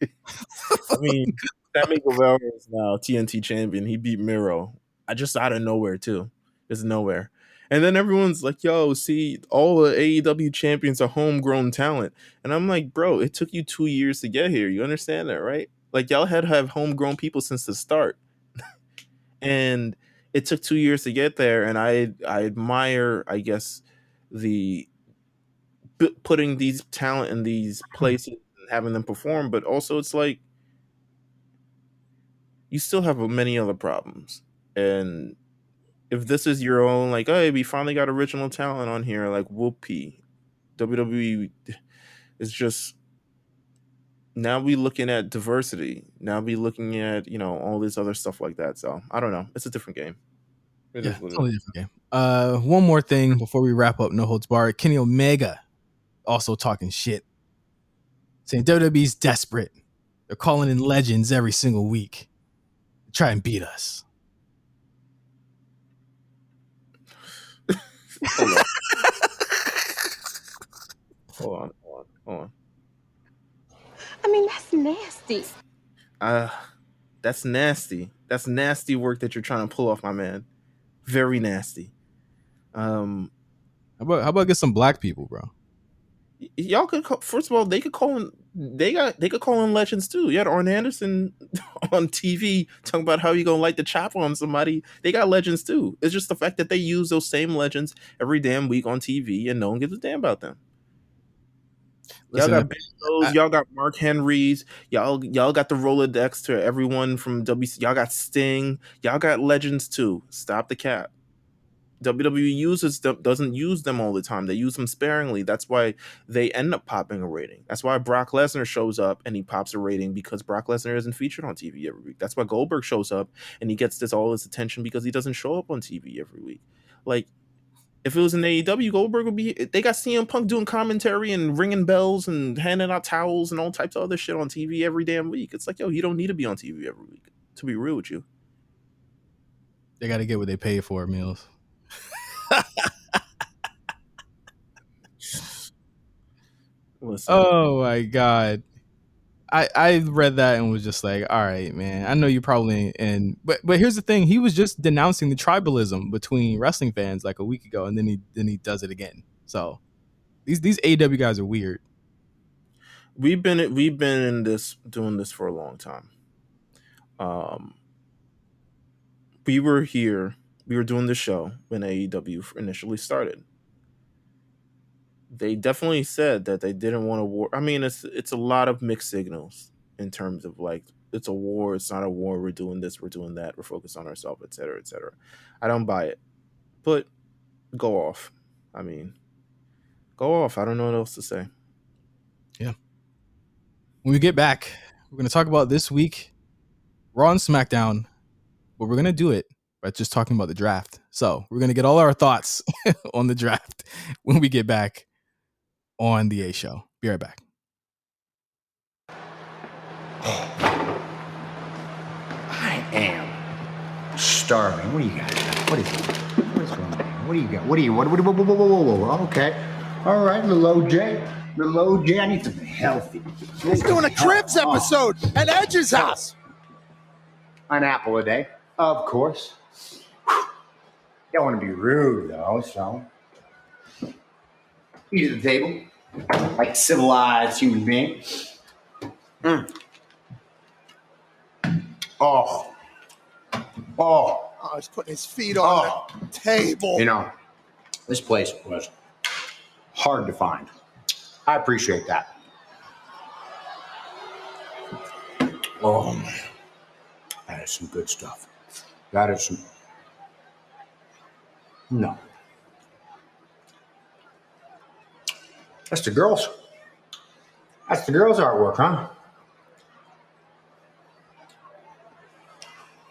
I mean, Sammy Guevara is now TNT champion. He beat Miro. Just out of nowhere too. Just nowhere. And then everyone's like, yo, see, all the AEW champions are homegrown talent. And I'm like, bro, it took you 2 years to get here. You understand that, right? Like, y'all had to have homegrown people since the start. And it took 2 years to get there. And I admire, I guess, the putting these talent in these places and having them perform. But also it's like, you still have many other problems. And if this is your own, like, hey, we finally got original talent on here, like, whoopee. WWE is just, now we looking at diversity. Now we looking at, all this other stuff like that. So, I don't know. It's a different game. Totally different game. One more thing before we wrap up No Holds Barred. Kenny Omega also talking shit. Saying WWE's desperate. They're calling in legends every single week to try and beat us. Hold on. I mean, that's nasty. That's nasty. That's nasty work that you're trying to pull off, my man. Very nasty. How about get some black people, bro? Y'all could first of all, they could call in they could call in legends too. You had Arn Anderson on TV talking about how you gonna light the chopper on somebody. They got legends too. It's just the fact that they use those same legends every damn week on TV, and no one gives a damn about them. Y'all Listen, got Big Shows, y'all got Mark Henrys, y'all got the Rolodex to everyone from WC. Y'all got Sting, y'all got legends too. Stop the cap. WWE doesn't use them all the time. They use them sparingly. That's why they end up popping a rating. That's why Brock Lesnar shows up and he pops a rating, because Brock Lesnar isn't featured on TV every week. That's why Goldberg shows up and he gets all this attention, because he doesn't show up on TV every week. Like, if it was an AEW, Goldberg would be. They got CM Punk doing commentary and ringing bells and handing out towels and all types of other shit on TV every damn week. It's like, yo, you don't need to be on TV every week, to be real with you. They got to get what they pay for, Meelz. Listen. Oh my god, I read that and was just like, all right, man. I know you probably but here's the thing: he was just denouncing the tribalism between wrestling fans like a week ago, and then he does it again. So these AEW guys are weird. We've been in this, doing this for a long time. We were here. We were doing the show when AEW initially started. They definitely said that they didn't want a war. I mean, it's a lot of mixed signals in terms of like, it's a war, it's not a war. We're doing this, we're doing that. We're focused on ourselves, etc., etc. I don't buy it, but go off. I mean, go off. I don't know what else to say. Yeah. When we get back, we're going to talk about this week, Raw and SmackDown, but we're going to do it by just talking about the draft. So we're going to get all our thoughts on the draft when we get back on the A Show. Be right back. I am starving. What do you got? What is it? What's going on? What do you got? Whoa. Okay. All right, Lil OJ. I need something healthy. He's doing a Cribs episode at Edge's house. An apple a day, of course. Don't want to be rude, though, so. Eat at the table, like a civilized human being. Oh, he's putting his feet on the table. You know, this place was hard to find. I appreciate that. Oh, man. That is some good stuff. That is some... No. That's the girls. That's the girls' artwork, huh?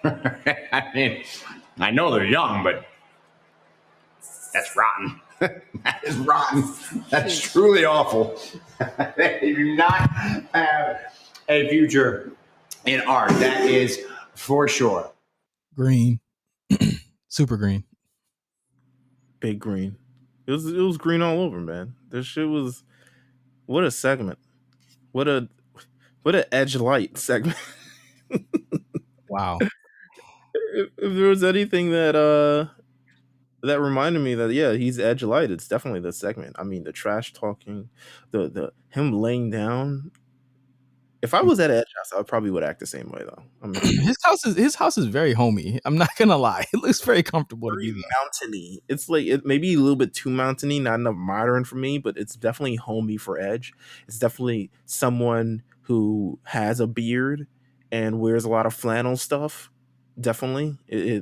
I mean, I know they're young, but that's rotten. That is rotten. That's truly awful. They do not have a future in art. That is for sure. Green. Super green. Big green. It was green all over, man. This shit was, what a segment. What a edge light segment. Wow. If there was anything that reminded me that, yeah, he's edge light, it's definitely this segment. I mean, the trash talking, the him laying down. If I was at Edge House, I probably would act the same way though. I mean, his house is very homey. I'm not gonna lie. It looks very comfortable to be there. Mountainy. It's like it maybe a little bit too mountainy, not enough modern for me, but it's definitely homey for Edge. It's definitely someone who has a beard and wears a lot of flannel stuff. Definitely,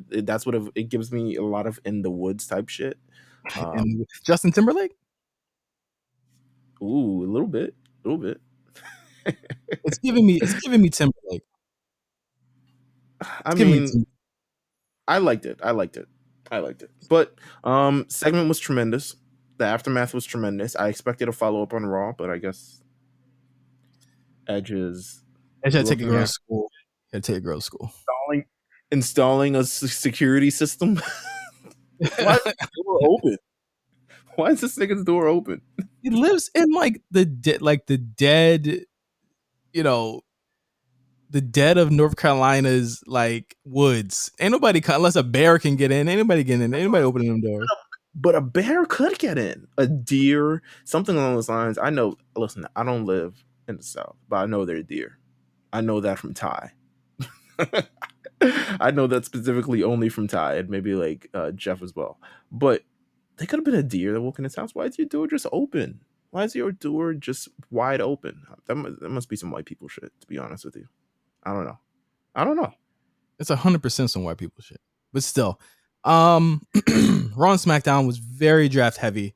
that's what it gives me a lot of in the woods type shit. And Justin Timberlake. Ooh, a little bit. It's giving me Timberlake. I mean, I liked it. But segment was tremendous. The aftermath was tremendous. I expected a follow up on Raw, but I guess Edge had to take a girl to school. Installing a security system. Why is the door open? Why is this nigga's door open? He lives in like the dead, you know, the dead of North Carolina's like woods. Ain't nobody unless a bear can get in. Ain't nobody getting in. Ain't nobody opening them doors. But a bear could get in. A deer, something along those lines. I know. Listen, I don't live in the South, but I know they're a deer. I know that from Ty. I know that specifically only from Ty and maybe like Jeff as well. But they could have been a deer that woke in his house. Why is your door just open? Why is your door just wide open? That must be some white people shit, to be honest with you. I don't know. It's 100% some white people shit. But still, Raw and SmackDown was very draft heavy.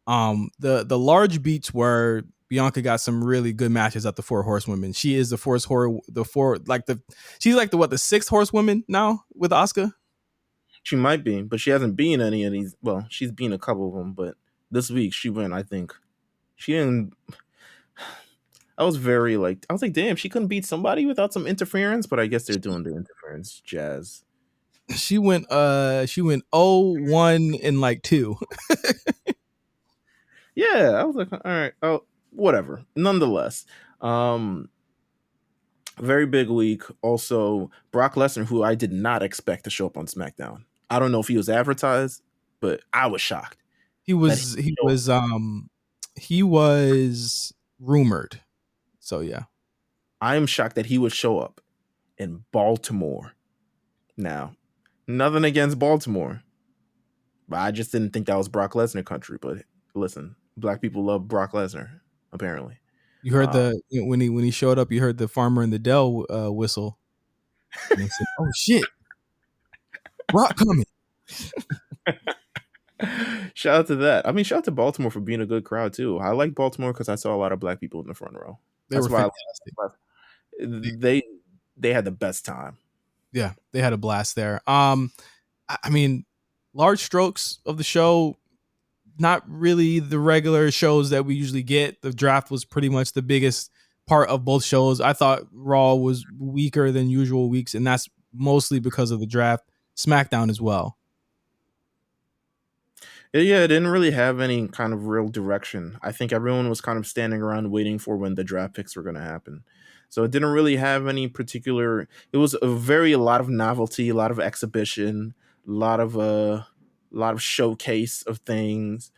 The large beats were Bianca got some really good matches at the Four Horsewomen. She is the she's like the sixth horsewoman now with Asuka. She might be, but she hasn't been any of these. Well, she's been a couple of them, but this week she went. I think she didn't. I was like, damn, she couldn't beat somebody without some interference, but I guess they're doing the interference jazz. She went 0-1 in like 2. Yeah, I was like, all right, oh, whatever. Nonetheless, very big week. Also, Brock Lesnar, who I did not expect to show up on SmackDown. I don't know if he was advertised, but I was shocked. He was rumored. So yeah. I am shocked that he would show up in Baltimore. Now, nothing against Baltimore, but I just didn't think that was Brock Lesnar country. But listen, black people love Brock Lesnar, apparently. You heard when he showed up, you heard the Farmer in the Dell whistle. And they said, "Oh shit, Brock coming." Shout out to that. I mean, shout out to Baltimore for being a good crowd too. I like Baltimore because I saw a lot of black people in the front row. That's why they had the best time. Yeah, they had a blast there. I mean, large strokes of the show, not really the regular shows that we usually get. The draft was pretty much the biggest part of both shows. I thought Raw was weaker than usual weeks, and that's mostly because of the draft. SmackDown as well. Yeah, it didn't really have any kind of real direction. I think everyone was kind of standing around waiting for when the draft picks were going to happen. So it didn't really have any particular. It was a lot of novelty, a lot of exhibition, a lot of showcase of things.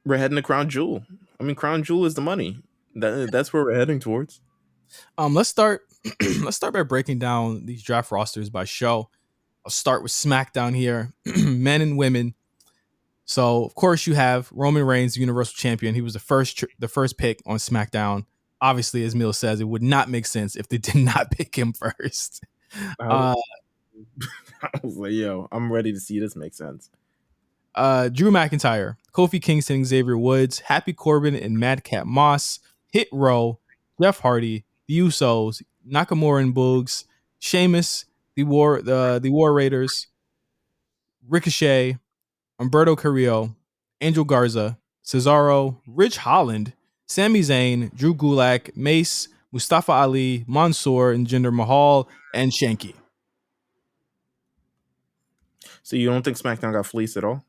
We're heading to Crown Jewel. I mean, Crown Jewel is the money. That's where we're heading towards. Let's start by breaking down these draft rosters by show. I'll start with SmackDown here, men and women. So, of course, you have Roman Reigns, the Universal Champion. He was the first pick on SmackDown. Obviously, as Meelz says, it would not make sense if they did not pick him first. I was like, yo, I'm ready to see this make sense. Drew McIntyre, Kofi Kingston, Xavier Woods, Happy Corbin, and Madcap Moss, Hit Row, Jeff Hardy, the Usos, Nakamura and Boogs, Sheamus, the War Raiders, Ricochet, Humberto Carrillo, Angel Garza, Cesaro, Rich Holland, Sami Zayn, Drew Gulak, Mace, Mustafa Ali, Mansoor, and Jinder Mahal, and Shanky. So you don't think SmackDown got fleeced at all?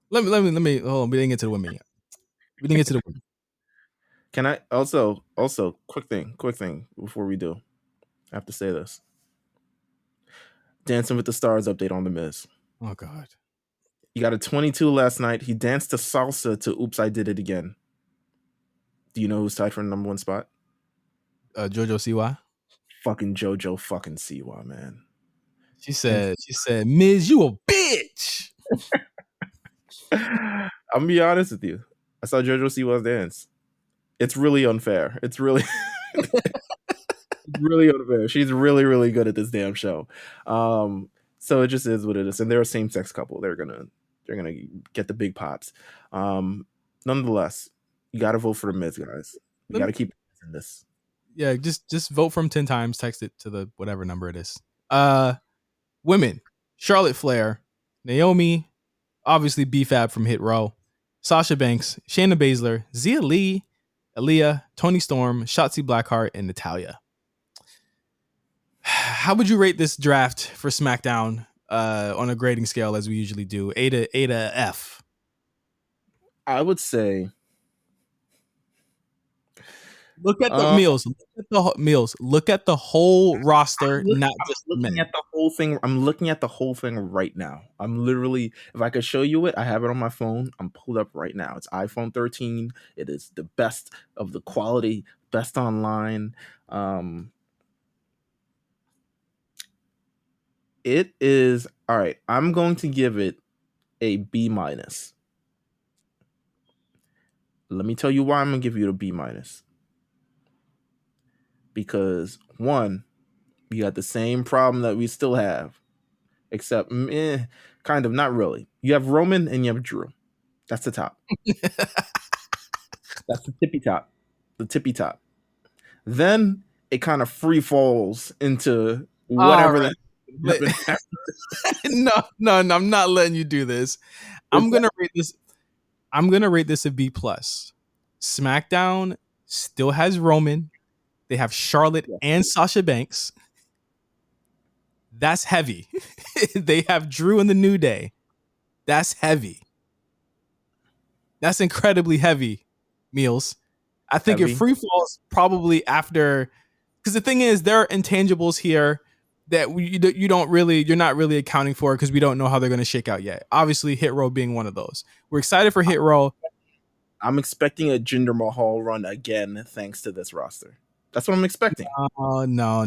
Let me hold on. We didn't get to the women yet. Can I also quick thing before we do? I have to say this. Dancing with the Stars update on The Miz. Oh God. You got a 22 last night. He danced to salsa to Oops, I Did It Again. Do you know who's tied for the number one spot? JoJo Siwa. Fucking JoJo fucking Siwa, man. She said, Miz, you a bitch. I'm gonna be honest with you. I saw JoJo Siwa's dance. It's really unfair. It's really really unfair. She's really, really good at this damn show. So it just is what it is. And they're a same-sex couple. They're gonna get the big pops. Nonetheless, you gotta vote for the Miz, guys. You gotta keep in this. Yeah, just vote for him 10 times, text it to the whatever number it is. Women, Charlotte Flair, Naomi, obviously B-Fab from Hit Row, Sasha Banks, Shayna Baszler, Zia Lee, Aaliyah, Toni Storm, Shotzi Blackheart, and Natalya. How would you rate this draft for SmackDown on a grading scale as we usually do? A to F. I would say Look at the Meelz. Look at the whole roster, not just looking men. at the whole thing. I'm looking at the whole thing right now. I'm literally, if I could show you it, I have it on my phone. I'm pulled up right now. It's iPhone 13. It is the best of the quality, best online. It is all right. I'm going to give it a B minus. Let me tell you why I'm gonna give you a B minus. Because one, you got the same problem that we still have, except kind of not really. You have Roman and you have Drew. That's the top. That's the tippy top. The tippy top. Then it kind of free falls into whatever right. No, I'm not letting you do this. I'm gonna rate this a B plus. SmackDown still has Roman. They have Charlotte and Sasha Banks. That's heavy. They have Drew and the New Day. That's heavy. That's incredibly heavy, Meelz. I think your free falls probably after, because the thing is, there are intangibles here that you're not really accounting for because we don't know how they're going to shake out yet. Obviously, Hit Row being one of those. We're excited for Hit Row. I'm expecting a Jinder Mahal run again, thanks to this roster. That's what I'm expecting. No.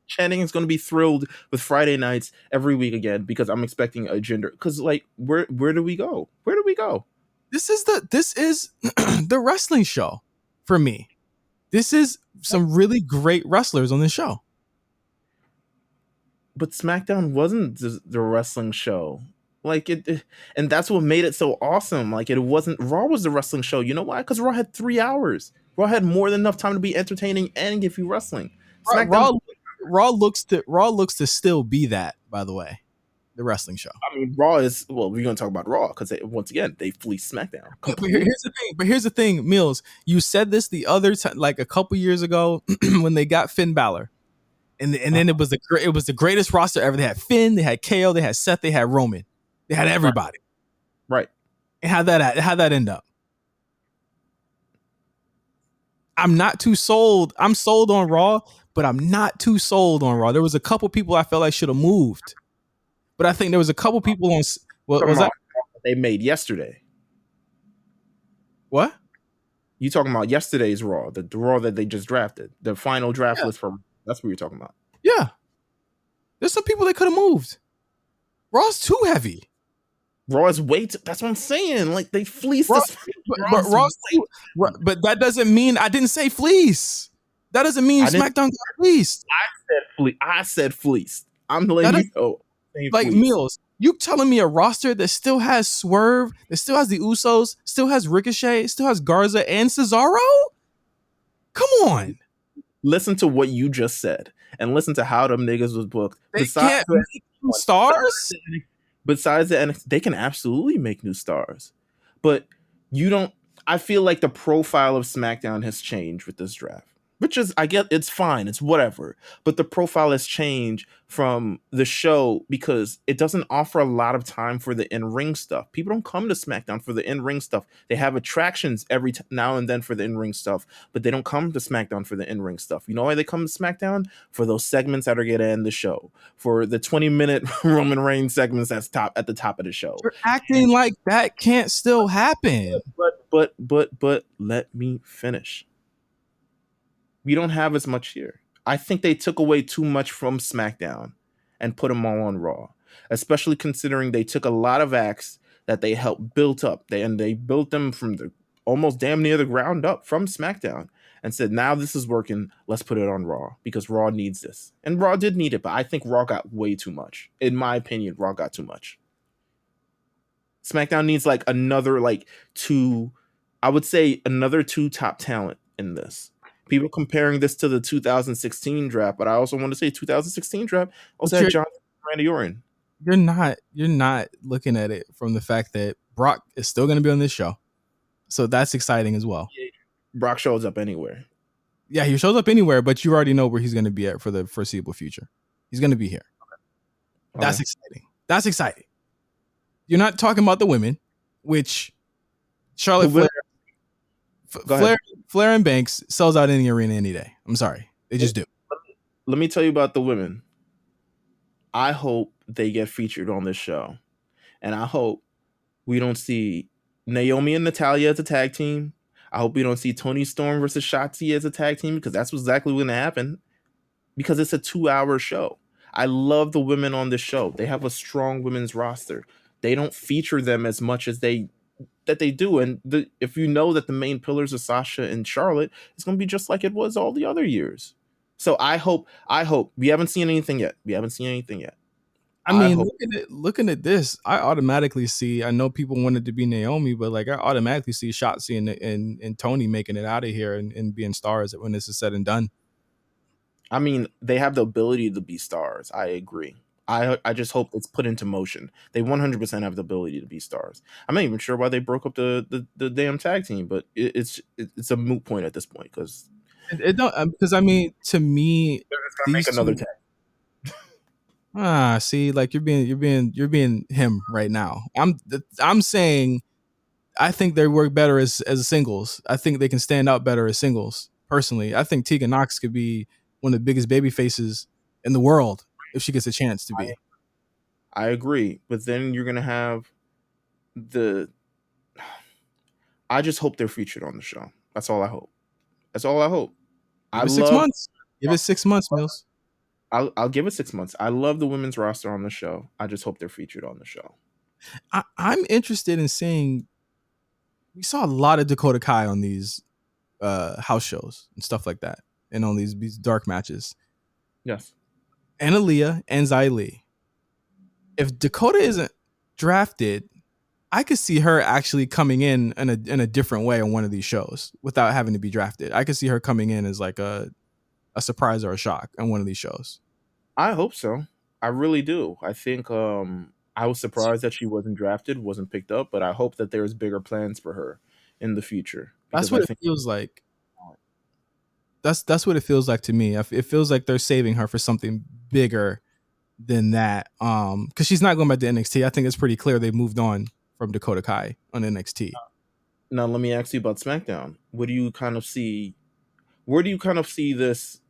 Channing is going to be thrilled with Friday nights every week again because I'm expecting a Jinder. Because like, where do we go? Where do we go? This is the wrestling show for me. This is some really great wrestlers on the show. But SmackDown wasn't the wrestling show. Like it, and that's what made it so awesome. Like it wasn't. Raw was the wrestling show. You know why? Because Raw had 3 hours. Raw had more than enough time to be entertaining and give you wrestling. Raw looks to still be that. By the way, the wrestling show. I mean, Raw is, well, we're going to talk about Raw because once again they fleeced SmackDown. But here's the thing, Meelz. You said this the other time, like a couple years ago, when they got Finn Balor, and then it was the greatest roster ever. They had Finn, they had KO, they had Seth, they had Roman, they had everybody. Right. And how'd that end up? I'm not too sold. I'm sold on Raw, but I'm not too sold on Raw. There was a couple people I felt like should have moved, but I think there was a couple people on. What was that? They made yesterday. What? You talking about yesterday's Raw, the Raw that they just drafted, the final draft list for? That's what you're talking about. Yeah, there's some people they could have moved. Raw's too heavy. Raw is that's what I'm saying. Like they fleeced Raw, this. But that doesn't mean I didn't say fleece. That doesn't mean SmackDown got fleeced. I said fleeced. I'm letting you know. Like Meelz, you telling me a roster that still has Swerve, that still has the Usos, still has Ricochet, still has Garza and Cesaro? Come on. Listen to what you just said, and listen to how them niggas was booked. They can't make new stars. Besides the NXT, they can absolutely make new stars, but you don't. I feel like the profile of SmackDown has changed with this draft, which is, I get, it's fine, it's whatever. But the profile has changed from the show because it doesn't offer a lot of time for the in-ring stuff. People don't come to SmackDown for the in-ring stuff. They have attractions every now and then for the in-ring stuff, but they don't come to SmackDown for the in-ring stuff. You know why they come to SmackDown? For those segments that are going to end the show. For the 20-minute Roman Reigns segments that's at the top of the show. You're acting like that can't still happen. But let me finish. We don't have as much here. I think they took away too much from SmackDown and put them all on Raw, especially considering they took a lot of acts that they helped build up. They built them from the almost damn near the ground up from SmackDown and said, now this is working. Let's put it on Raw because Raw needs this. And Raw did need it, but I think Raw got way too much. In my opinion, Raw got too much. SmackDown needs like another two top talent in this. People comparing this to the 2016 draft, but I also want to say 2016 draft also had John Randy Orton. You're not looking at it from the fact that Brock is still going to be on this show, so that's exciting as well. Brock shows up anywhere. Yeah, he shows up anywhere, but you already know where he's going to be at for the foreseeable future. He's going to be here. Okay. That's exciting. That's exciting. You're not talking about the women, which Charlotte Flair. Go ahead. Flair and Banks sells out any arena any day. I'm sorry, they just do. Let me tell you about the women. I hope they get featured on this show, and I hope we don't see Naomi and Natalya as a tag team. I hope we don't see Toni Storm versus Shotzi as a tag team, because that's exactly what's going to happen, because it's a 2-hour show. I love the women on this show. They have a strong women's roster. They don't feature them as much as they do. And if you know that the main pillars are Sasha and Charlotte, it's going to be just like it was all the other years. So I hope we haven't seen anything yet. I mean, looking at this, I automatically see. I know people wanted to be Naomi, but like I automatically see Shotzi and Tony making it out of here and being stars when this is said and done. I mean, they have the ability to be stars. I agree. I just hope it's put into motion. They 100% have the ability to be stars. I'm not even sure why they broke up the damn tag team, but it's a moot point at this point, because it don't, because I mean, to me, they're just gonna make another tag. See, like you're being him right now. I'm saying I think they work better as singles. I think they can stand out better as singles. Personally, I think Tegan Nox could be one of the biggest baby faces in the world if she gets a chance to be. I agree, but then you're gonna have I just hope they're featured on the show. That's all I hope. Give it 6 months. Give it 6 months, Meelz. I'll give it 6 months. I love the women's roster on the show. I just hope they're featured on the show. I'm interested in seeing. We saw a lot of Dakota Kai on these house shows and stuff like that, and on these dark matches. Yes. And Aaliyah and Xia Li. If Dakota isn't drafted, I could see her actually coming in a different way on one of these shows without having to be drafted. I could see her coming in as like a surprise or a shock on one of these shows. I hope so. I really do. I think I was surprised that she wasn't drafted, wasn't picked up, but I hope that there's bigger plans for her in the future. That's what it feels like. That's what it feels like to me. It feels like they're saving her for something bigger than that. Because she's not going back to NXT. I think it's pretty clear they moved on from Dakota Kai on NXT. Now let me ask you about SmackDown. Where do you kind of see this?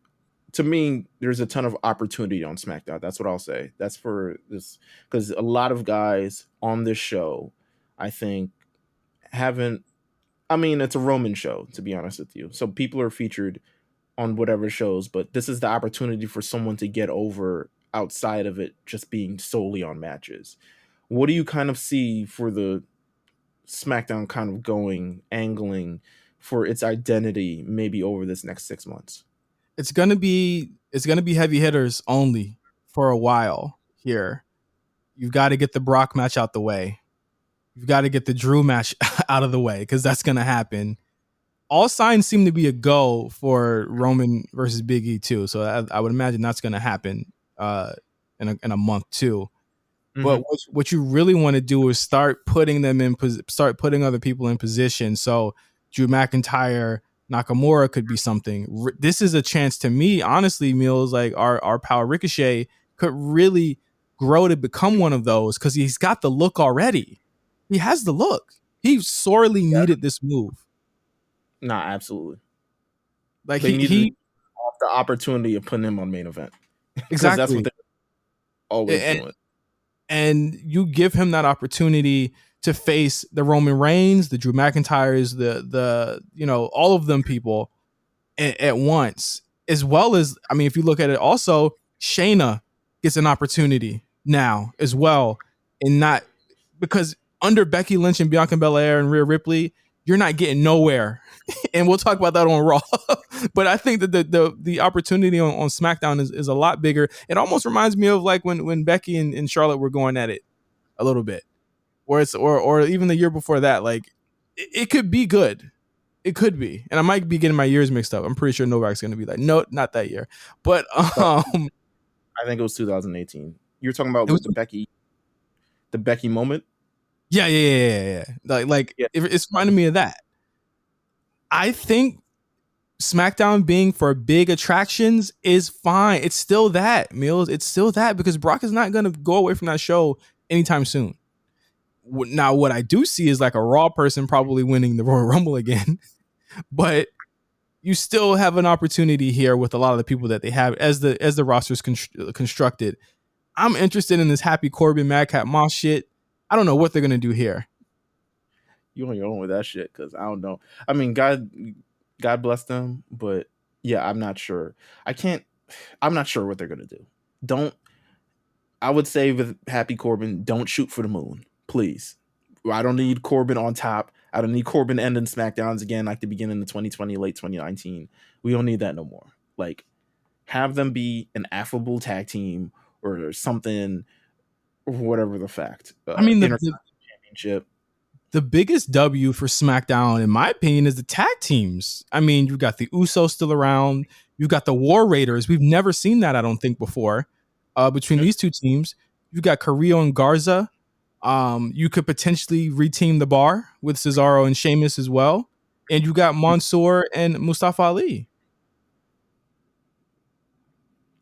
To me, there's a ton of opportunity on SmackDown. That's what I'll say. That's for this, because a lot of guys on this show, I think, haven't. I mean, it's a Roman show, to be honest with you. So people are featured on whatever shows, but this is the opportunity for someone to get over outside of it just being solely on matches. What do you kind of see for the SmackDown kind of angling for its identity maybe over this next 6 months? It's gonna be heavy hitters only for a while here. You've got to get the Brock match out the way. You've got to get the Drew match out of the way, because that's gonna happen. All signs seem to be a go for Roman versus Big E too. So I would imagine that's gonna happen in a month too. Mm-hmm. But what you really want to do is start putting other people in position. So Drew McIntyre, Nakamura could be something. This is a chance to me, honestly, Meelz, like our pal Ricochet could really grow to become one of those, because he's got the look already. He has the look. He sorely needed this move. Nah, absolutely. Like he needed the opportunity of putting him on main event. Exactly. That's what they're always doing. And you give him that opportunity to face the Roman Reigns, the Drew McIntyres, the all of them people at once, as well as, I mean, if you look at it also, Shayna gets an opportunity now as well, and not because under Becky Lynch and Bianca Belair and Rhea Ripley, you're not getting nowhere. And we'll talk about that on Raw. But I think that the opportunity on SmackDown is a lot bigger. It almost reminds me of like when Becky and Charlotte were going at it a little bit. Or even the year before that. Like it could be good. It could be. And I might be getting my years mixed up. I'm pretty sure Novak's going to be like, no, not that year. But I think it was 2018. You're talking about the Becky moment? Yeah. Like it's reminding me of that. I think SmackDown being for big attractions is fine. It's still that, Meelz. It's still that, because Brock is not going to go away from that show anytime soon. Now, what I do see is like a Raw person probably winning the Royal Rumble again. but you still have an opportunity here with a lot of the people that they have as the roster's constructed. I'm interested in this Happy Corbin, Madcap Moss shit. I don't know what they're gonna do here. You on your own with that shit, because I don't know. I mean, God bless them, but yeah, I'm not sure. I'm not sure what they're gonna do. I would say with Happy Corbin, don't shoot for the moon, please. I don't need Corbin on top. I don't need Corbin ending SmackDowns again like the beginning of 2020, late 2019. We don't need that no more. Like, have them be an affable tag team or something, or whatever the fact. I mean, the championship. The biggest W for SmackDown, in my opinion, is the tag teams. I mean, you've got the Usos still around. You've got the War Raiders. We've never seen that, I don't think, before. Between these two teams, you've got Carrillo and Garza. You could potentially reteam the Bar with Cesaro and Sheamus as well. And you got Mansoor and Mustafa Ali.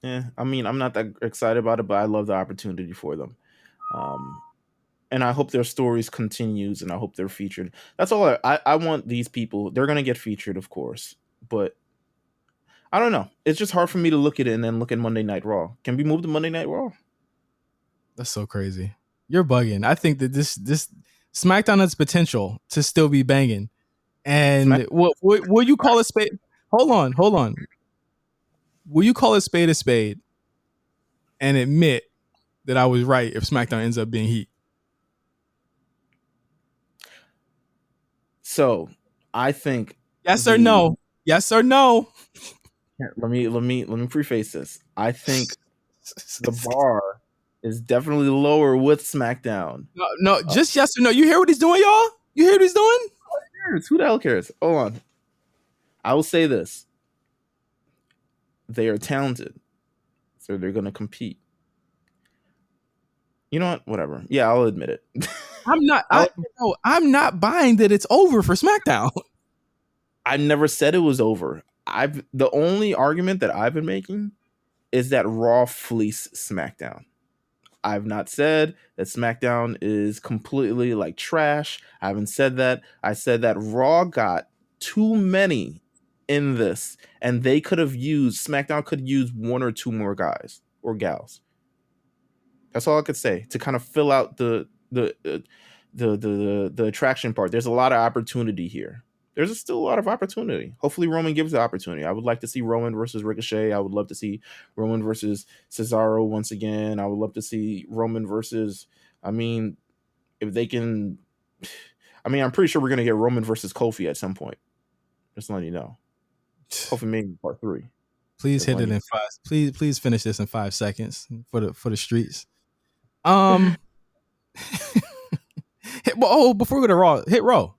Yeah, I mean, I'm not that excited about it, but I love the opportunity for them. And I hope their stories continues, and I hope they're featured. That's all I want. These people, they're going to get featured, of course, but I don't know. It's just hard for me to look at it and then look at Monday Night Raw. Can we move to Monday Night Raw? That's so crazy. You're bugging. I think that this SmackDown has potential to still be banging. And will you call a spade? Hold on. Will you call a spade and admit that I was right if SmackDown ends up being heat? So I think yes or no. Yes or no. Let me preface this. I think the bar is definitely lower with SmackDown. No, just yes or no. You hear what he's doing, y'all? You hear what he's doing? Who the hell cares? Hold on. I will say this. They are talented, so they're going to compete. You know what? Whatever. Yeah, I'll admit it. I'm not buying that it's over for SmackDown. I never said it was over. The only argument that I've been making is that Raw fleeced SmackDown. I've not said that SmackDown is completely like trash. I haven't said that. I said that Raw got too many in this, and they could have used SmackDown could use one or two more guys or gals. That's all I could say to kind of fill out the attraction part. There's a lot of opportunity here. There's still a lot of opportunity. Hopefully Roman gives the opportunity. I would like to see Roman versus Ricochet. I would love to see Roman versus Cesaro once again. I would love to see Roman versus, if they can, I'm pretty sure we're going to get Roman versus Kofi at some point. Just letting you know. Hopefully maybe part 3. Please hit it in 5. Please finish this in 5 seconds for the streets. Before we go to Raw, hit Raw.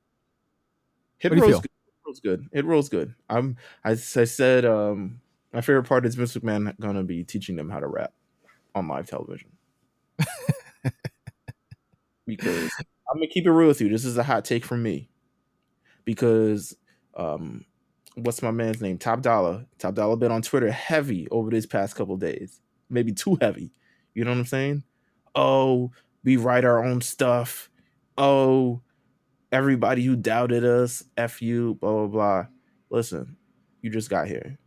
Hit Row's good. Hit Row's good. I said, my favorite part is Vince McMahon gonna be teaching them how to rap on live television. Because I'm gonna keep it real with you. This is a hot take from me. Because what's my man's name? Top Dollar. Top Dollar been on Twitter heavy over these past couple days. Maybe too heavy. You know what I'm saying? Oh, we write our own stuff. Oh, everybody who doubted us, F you, blah, blah, blah. Listen, you just got here.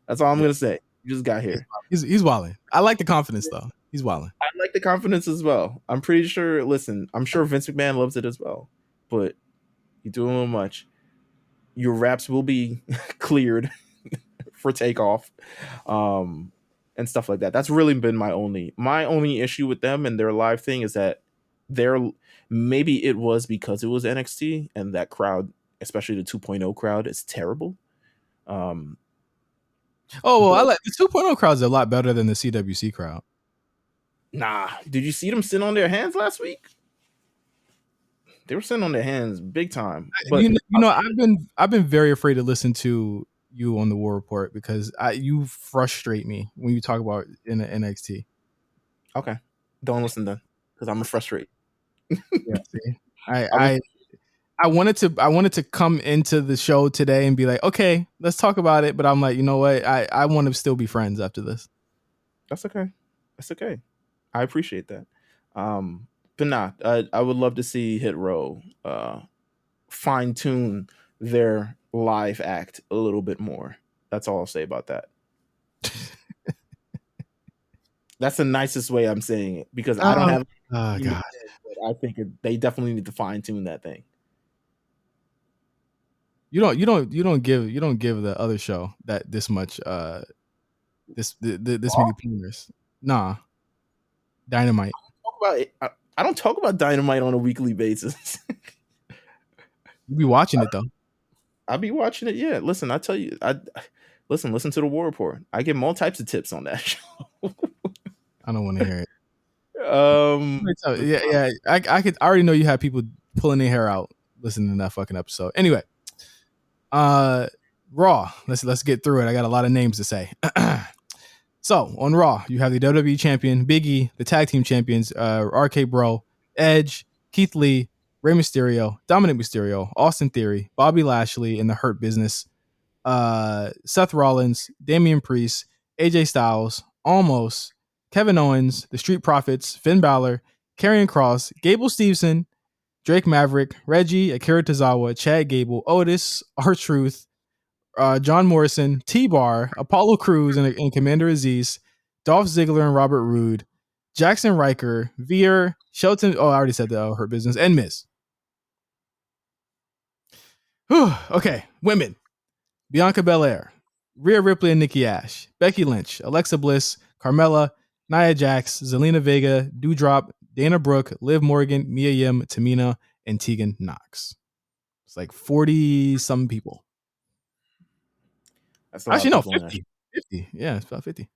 That's all I'm going to say. You just got here. He's wilding. I like the confidence, though. He's wilding. I like the confidence as well. I'm pretty sure, I'm sure Vince McMahon loves it as well. But you're doing a little much. Your raps will be cleared for takeoff. And stuff like that. That's really been my only issue with them and their live thing is that maybe it was because it was NXT and that crowd, especially the 2.0 crowd, is terrible. I like the 2.0 crowd's a lot better than the CWC crowd. Nah, did you see them sitting on their hands last week? They were sitting on their hands big time. But I've been very afraid to listen to you on the War Report because you frustrate me when you talk about in the NXT. Okay, don't listen then, because I'm frustrated. Yeah, see? I wanted to come into the show today and be like, okay, let's talk about it, but I'm like, you know what? I want to still be friends after this. That's okay. That's okay. I appreciate that. But nah, I would love to see Hit Row fine tune their live act a little bit more. That's all I'll say about that. That's the nicest way I'm saying it, because I don't have. Oh God. But I think they definitely need to fine tune that thing. You don't give the other show that this much this many pointers. Nah. Dynamite. I don't talk about Dynamite on a weekly basis. You be watching it though. I'll be watching it. Yeah. Listen, I tell you, listen to the War Report. I get all types of tips on that show. I don't want to hear it. Yeah. I already know you have people pulling their hair out listening to that fucking episode. Anyway, Raw. Let's get through it. I got a lot of names to say. So on Raw, you have the WWE champion Big E, the tag team champions RK Bro, Edge, Keith Lee, Rey Mysterio, Dominic Mysterio, Austin Theory, Bobby Lashley in the Hurt Business, Seth Rollins, Damian Priest, AJ Styles, Almost, Kevin Owens, the Street Profits, Finn Balor, Karrion Kross, Gable Steveson, Drake Maverick, Reggie, Akira Tozawa, Chad Gable, Otis, R-Truth, John Morrison, T-Bar, Apollo Crews and Commander Aziz, Dolph Ziggler and Robert Roode, Jackson Riker, Veer, Shelton, I already said the Hurt Business, and Miz. Whew, okay, women. Bianca Belair, Rhea Ripley and Nikki Ash, Becky Lynch, Alexa Bliss, Carmella, Nia Jax, Zelina Vega, Doudrop, Dana Brooke, Liv Morgan, Mia Yim, Tamina, and Tegan Knox. It's like 40-some people. Actually, no, 50. 50. Yeah, it's about 50.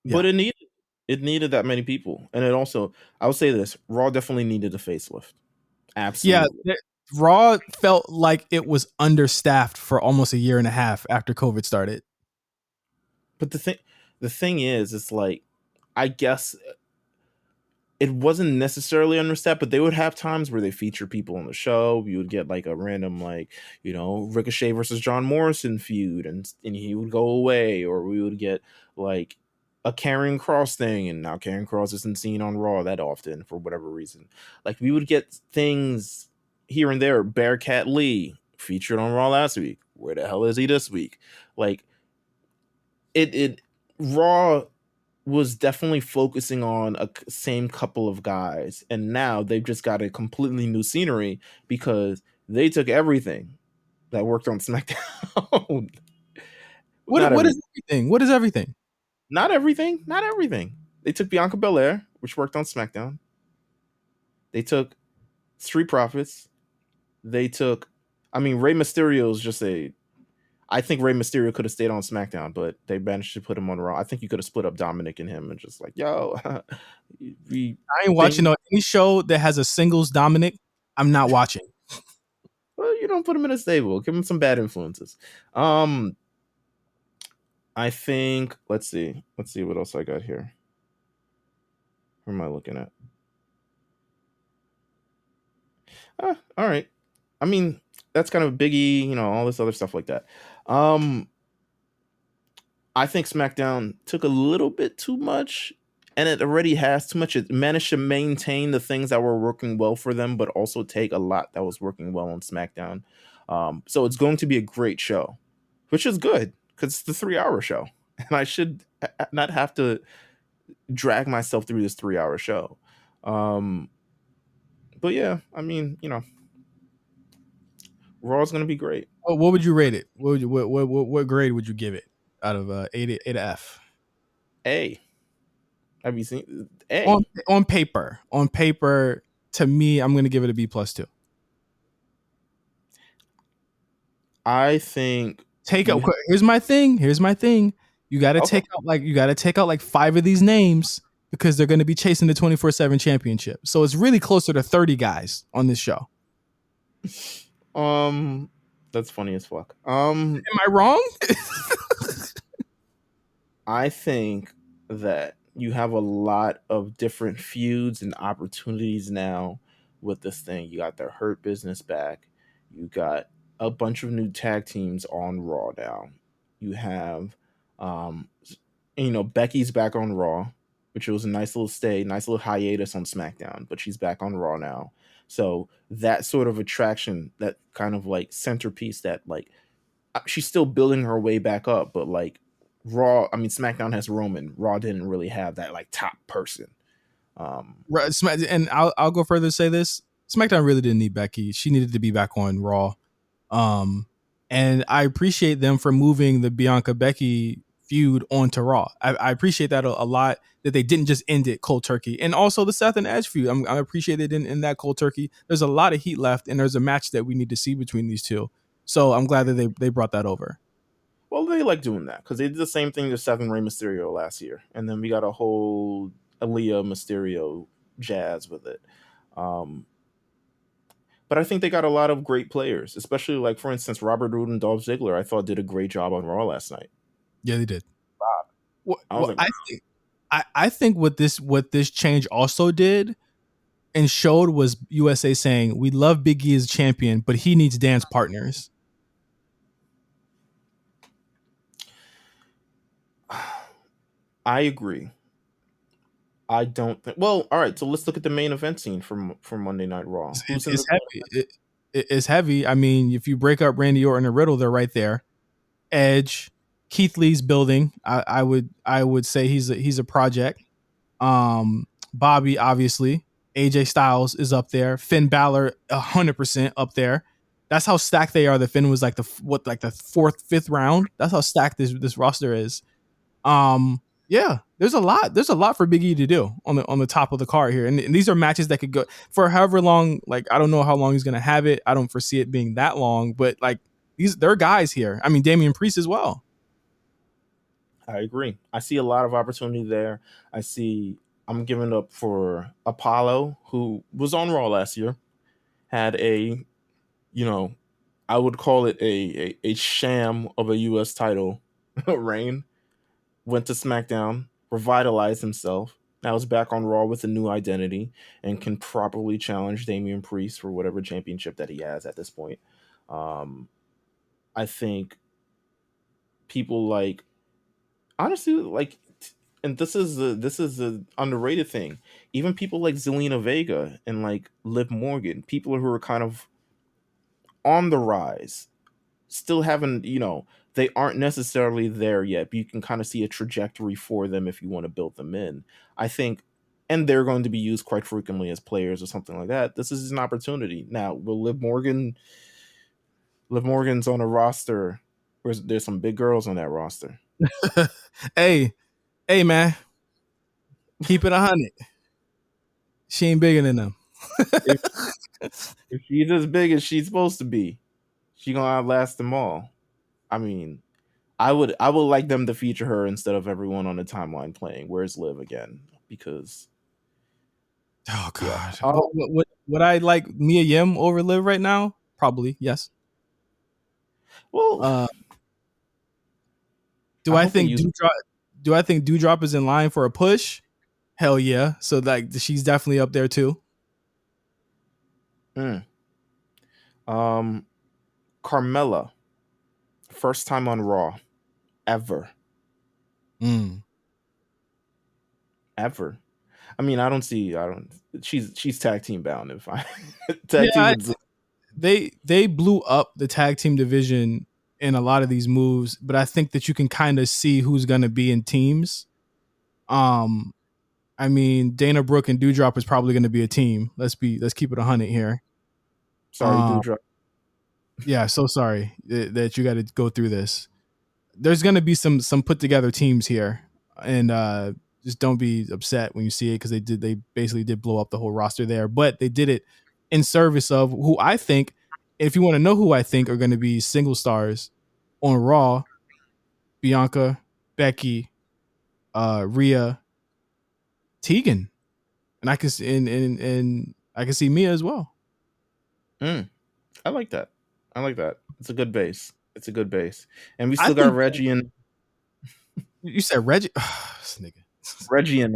But it needed that many people. And it also, I would say this, Raw definitely needed a facelift. Absolutely. Yeah, Raw felt like it was understaffed for almost a year and a half after COVID started. But the thing is, it's like, I guess it wasn't necessarily understaffed, but they would have times where they feature people on the show. You would get like a random, like, you know, Ricochet versus John Morrison feud, and he would go away, or we would get like a Karrion Kross thing, and now Karrion Kross isn't seen on Raw that often for whatever reason. Like, we would get things here and there. Bearcat Lee featured on Raw last week. Where the hell is he this week? Like, Raw was definitely focusing on a same couple of guys, and now they've just got a completely new scenery because they took everything that worked on SmackDown. What is everything? What is everything? Not everything. Not everything. They took Bianca Belair, which worked on SmackDown. They took Street Profits. They took, I mean, Rey Mysterio is just I think Rey Mysterio could have stayed on SmackDown, but they managed to put him on Raw. I think you could have split up Dominic and him and just like, yo. I ain't watching any show that has a singles Dominic. I'm not watching. Well, you don't put him in a stable. Give him some bad influences. I think, let's see what else I got here. Who am I looking at? All right. I mean, that's kind of Biggie, you know, all this other stuff like that. I think SmackDown took a little bit too much, and it already has too much. It managed to maintain the things that were working well for them, but also take a lot that was working well on SmackDown. So it's going to be a great show, which is good because it's the 3-hour show, and I should not have to drag myself through this 3-hour show. But yeah, I mean, you know, Raw's going to be great. What would you rate it? What grade would you give it out of A to F? A. Have you seen A? On paper? On paper, to me, I'm going to give it a B+2. I think here's my thing. You got to take out like 5 of these names because they're going to be chasing the 24/7 championship. So it's really closer to 30 guys on this show. That's funny as fuck. Am I wrong? I think that you have a lot of different feuds and opportunities now with this thing. You got the Hurt Business back. You got a bunch of new tag teams on Raw now. You have, you know, Becky's back on Raw, which was a nice little stay, nice little hiatus on SmackDown, but she's back on Raw now. So that sort of attraction, that kind of like centerpiece, that like she's still building her way back up, but like Raw, I mean SmackDown has Roman. Raw didn't really have that like top person. Right, and I'll go further to say this: SmackDown really didn't need Becky. She needed to be back on Raw. And I appreciate them for moving the Bianca Becky feud onto Raw. I appreciate that a lot, that they didn't just end it cold turkey. And also the Seth and Edge feud. I appreciate they didn't end that cold turkey. There's a lot of heat left, and there's a match that we need to see between these two. So I'm glad that they brought that over. Well, they like doing that because they did the same thing to Seth and Rey Mysterio last year, and then we got a whole Aaliyah Mysterio jazz with it. But I think they got a lot of great players, especially like, for instance, Robert Roode and Dolph Ziggler. I thought did a great job on Raw last night. Yeah, they did. Wow. I think what this change also did and showed was USA saying, we love Big E as champion, but he needs dance partners. I agree. I don't think. Well, all right. So let's look at the main event scene from Monday Night Raw. It's heavy. It's heavy. I mean, if you break up Randy Orton and Riddle, they're right there. Edge, Keith Lee's building. I would say he's a project. Bobby, obviously. AJ Styles is up there. Finn Balor 100% up there. That's how stacked they are. The Finn was like the fourth, fifth round. That's how stacked this roster is. Yeah, there's a lot for Big E to do on the top of the card here, and these are matches that could go for however long. Like, I don't know how long he's gonna have it. I don't foresee it being that long, but like there are guys here. I mean, Damian Priest as well. I agree. I see a lot of opportunity there. I'm giving up for Apollo, who was on Raw last year, had a, I would call it a sham of a U.S. title reign. Went to SmackDown, revitalized himself. Now is back on Raw with a new identity and can properly challenge Damian Priest for whatever championship that he has at this point. I think people like, honestly, like, and this is the underrated thing. Even people like Zelina Vega and like Liv Morgan, people who are kind of on the rise, still haven't, they aren't necessarily there yet, but you can kind of see a trajectory for them if you want to build them in. I think, and they're going to be used quite frequently as players or something like that. This is an opportunity. Now, will Liv Morgan's on a roster, or there's some big girls on that roster? Hey, man, keep it 100. She ain't bigger than them. If she's as big as she's supposed to be, she gonna outlast them all. I mean, I would like them to feature her instead of everyone on the timeline playing Where's Liv again, because oh god, yeah. Would I like Mia Yim over Liv right now? Probably yes. Well, do I think Doudrop is in line for a push? Hell yeah. So like she's definitely up there too. Carmella, first time on Raw ever. Ever. I mean, she's tag team bound. If I they blew up the tag team division in a lot of these moves, but I think that you can kind of see who's going to be in teams. I mean, Dana Brooke and Doudrop is probably going to be a team. Let's keep it 100 here. Sorry, Doudrop. Yeah, so sorry that you got to go through this. There's going to be some put together teams here, and just don't be upset when you see it, because they basically did blow up the whole roster there, but they did it in service of who I think, if you want to know who I think are going to be single stars on Raw: Bianca, Becky, Rhea, Tegan, and I can see Mia as well. I like that. It's a good base. And we still got Reggie and. You said Reggie? This nigga. Reggie and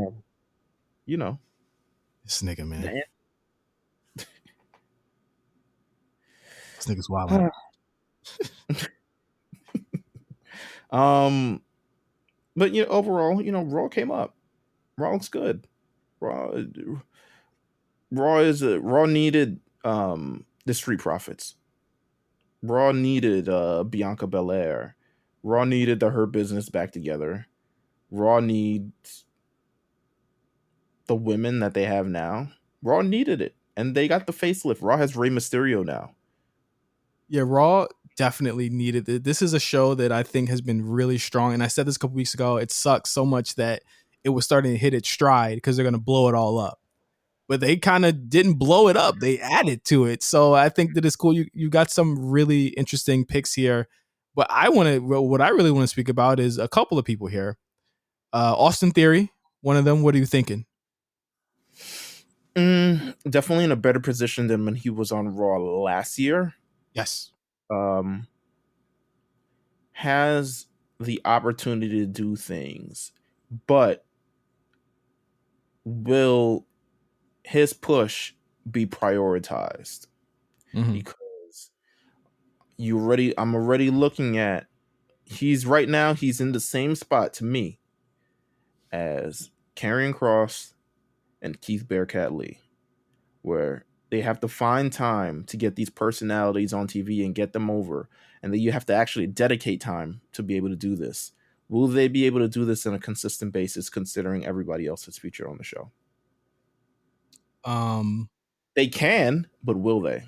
this nigga, man. Damn. This nigga's wild. But overall, Raw came up. Raw looks good. Raw Raw needed the Street Profits. Raw needed Bianca Belair. Raw needed the Hurt Business back together. Raw needs the women that they have now. Raw needed it, and they got the facelift. Raw has Rey Mysterio now. Yeah, Raw definitely needed it. This is a show that I think has been really strong, and I said this a couple weeks ago. It sucks so much that it was starting to hit its stride because they're going to blow it all up. But they kind of didn't blow it up. They added to it. So I think that it's cool. You got some really interesting picks here. But what I really want to speak about is a couple of people here. Austin Theory, one of them. What are you thinking? Definitely in a better position than when he was on Raw last year. Yes. Has the opportunity to do things, but will his push be prioritized? Mm-hmm. Because I'm already looking at he's in the same spot to me as Karrion Kross and Keith Bearcat Lee, where they have to find time to get these personalities on TV and get them over, and then you have to actually dedicate time to be able to do this. Will they be able to do this on a consistent basis, considering everybody else that's featured on the show? They can, but will they?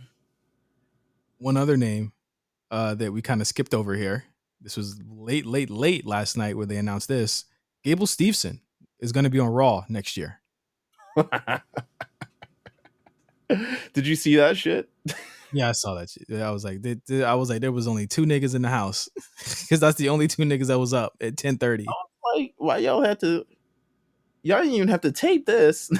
One other name that we kind of skipped over here. This was late last night where they announced this. Gable Steveson is going to be on Raw next year. Did you see that shit? Yeah, I saw that shit. I was like, there was only 2 niggas in the house because that's the only 2 niggas that was up at 10:30. Like, why y'all didn't even have to tape this.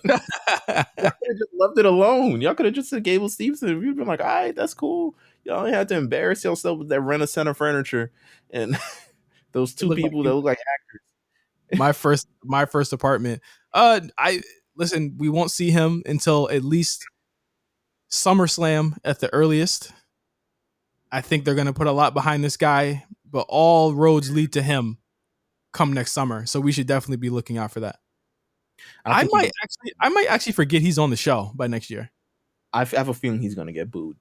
Y'all could have just left it alone. Y'all could have just said Gable Steveson. You'd been like, all right, that's cool. Y'all ain't have to embarrass yourself with that Rent-A-Center furniture and those 2 people that look like actors. my first apartment. Listen, we won't see him until at least SummerSlam at the earliest. I think they're going to put a lot behind this guy, but all roads lead to him come next summer. So we should definitely be looking out for that. I might actually forget he's on the show by next year. I have a feeling he's going to get booed.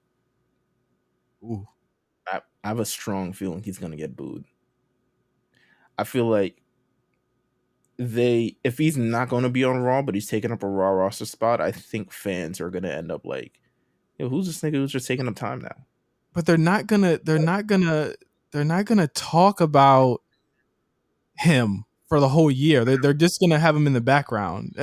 Ooh. I have a strong feeling he's going to get booed. I feel like if he's not going to be on Raw, but he's taking up a Raw roster spot, I think fans are going to end up like, yo, who's this nigga who's just taking up time now? But they're not gonna talk about him for the whole year. They're just gonna have him in the background.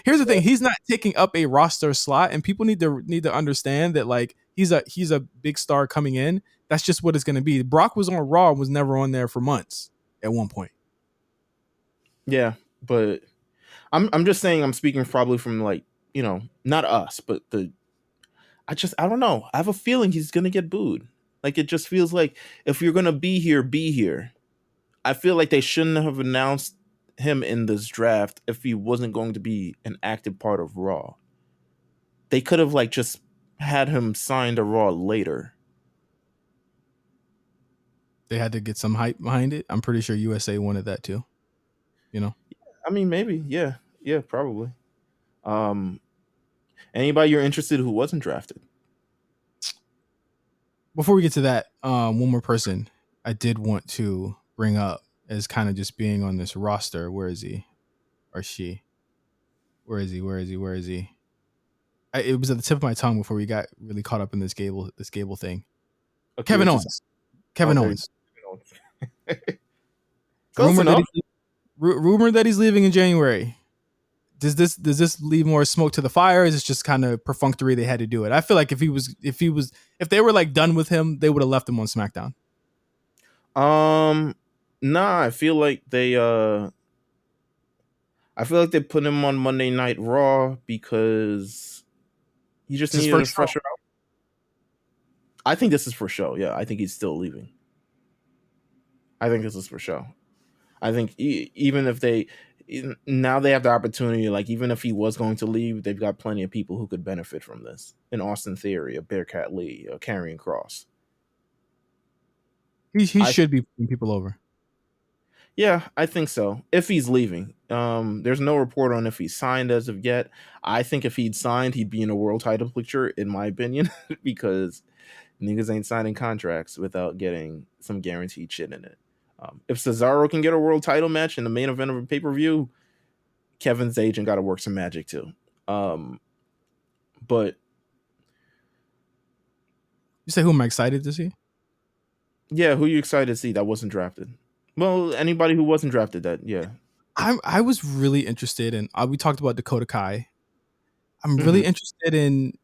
Here's the thing: he's not taking up a roster slot, and people need to understand that like he's a big star coming in. That's just what it's gonna be. Brock was on Raw and was never on there for months at one point. Yeah, but I'm just saying I'm speaking probably from like, not us, but I don't know. I have a feeling he's gonna get booed. Like, it just feels like if you're gonna be here, be here. I feel like they shouldn't have announced him in this draft if he wasn't going to be an active part of Raw. They could have like just had him signed to Raw later. They had to get some hype behind it. I'm pretty sure USA wanted that too. I mean, maybe, yeah, probably. Anybody you're interested who wasn't drafted? Before we get to that, one more person I did want to bring up as kind of just being on this roster. Where is he or she? Where is he? It was at the tip of my tongue before we got really caught up in this Gable thing. Okay, Kevin Owens. Kevin Owens. Rumor that he's leaving in January. Does this leave more smoke to the fire? Is it just kind of perfunctory? They had to do it. I feel like if they were like done with him, they would have left him on SmackDown. Nah, I feel like they put him on Monday Night Raw because he just needed to fresher out. I think this is for show. Yeah, I think he's still leaving. I think this is for show. I think even if now they have the opportunity, like even if he was going to leave, they've got plenty of people who could benefit from this. An Austin Theory, a Bearcat Lee, a Karrion Kross. He should be putting people over. Yeah, I think so. If he's leaving, there's no report on if he's signed as of yet. I think if he'd signed, he'd be in a world title picture, in my opinion, because niggas ain't signing contracts without getting some guaranteed shit in it. If Cesaro can get a world title match in the main event of a pay per view, Kevin's agent got to work some magic too. But You say who am I excited to see? yeah, who you excited to see that wasn't drafted? Well, anybody who wasn't drafted, that yeah. I was really interested in. We talked about Dakota Kai. I'm really Mhm. interested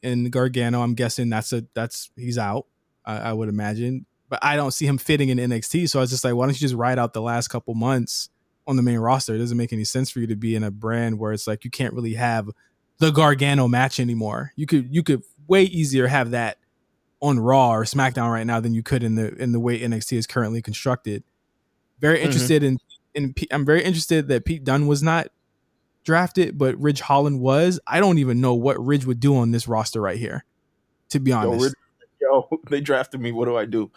in Gargano. I'm guessing that's he's out. I would imagine, but I don't see him fitting in NXT. So I was just like, why don't you just ride out the last couple months on the main roster? It doesn't make any sense for you to be in a brand where it's like you can't really have the Gargano match anymore. You could way easier have that on Raw or SmackDown right now than you could in the way NXT is currently constructed. Very Mhm. interested in I'm very interested that Pete Dunne was not drafted, but Ridge Holland was. I don't even know what Ridge would do on this roster right here, to be honest. Yo, they drafted me. What do I do?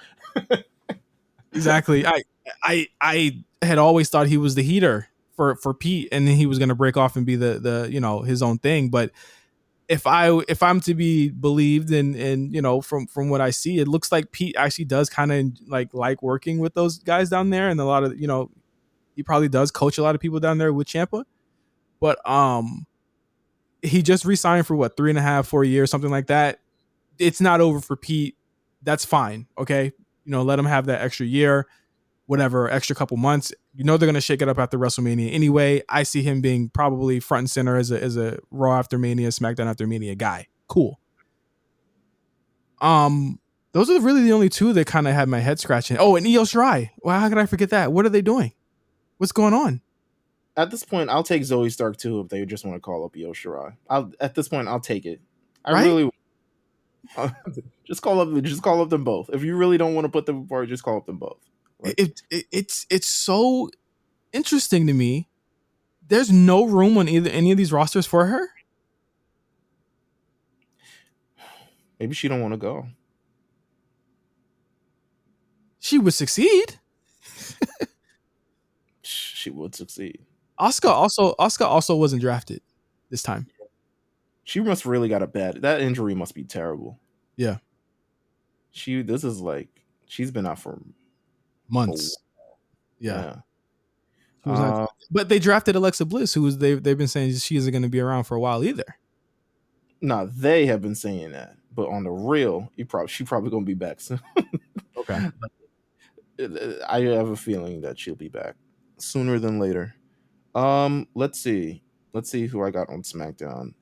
Exactly. I had always thought he was the heater for Pete, and then he was going to break off and be the his own thing. But if I'm to be believed, and from what I see, it looks like Pete actually does kind of like working with those guys down there, and a lot of he probably does coach a lot of people down there with Ciampa. But he just re-signed for what 3.5, 4 years, something like that. It's not over for Pete. That's fine. Okay. Let him have that extra year, whatever, extra couple months. They're going to shake it up after WrestleMania anyway. I see him being probably front and center as a Raw after Mania, SmackDown after Mania guy. Cool. Those are really the only two that kind of had my head scratching. Oh, and Io Shirai. Well, how could I forget that? What are they doing? What's going on? At this point, I'll take Zoe Stark too if they just want to call up Io Shirai. At this point, I'll take it. I Right? really just call up them both. If you really don't want to put them apart, just call up them both. Like, It's so interesting to me. There's no room on any of these rosters for her. maybe she don't want to go. She would succeed. She would succeed. Asuka also wasn't drafted this time. She must really got a bad. That injury must be terrible. Yeah. This is like she's been out for Months. Yeah. Yeah. But they drafted Alexa Bliss, they've been saying she isn't going to be around for a while either. No, they have been saying that, but on the real, she probably gonna be back soon. Okay. I have a feeling that she'll be back sooner than later. Let's see who I got on SmackDown.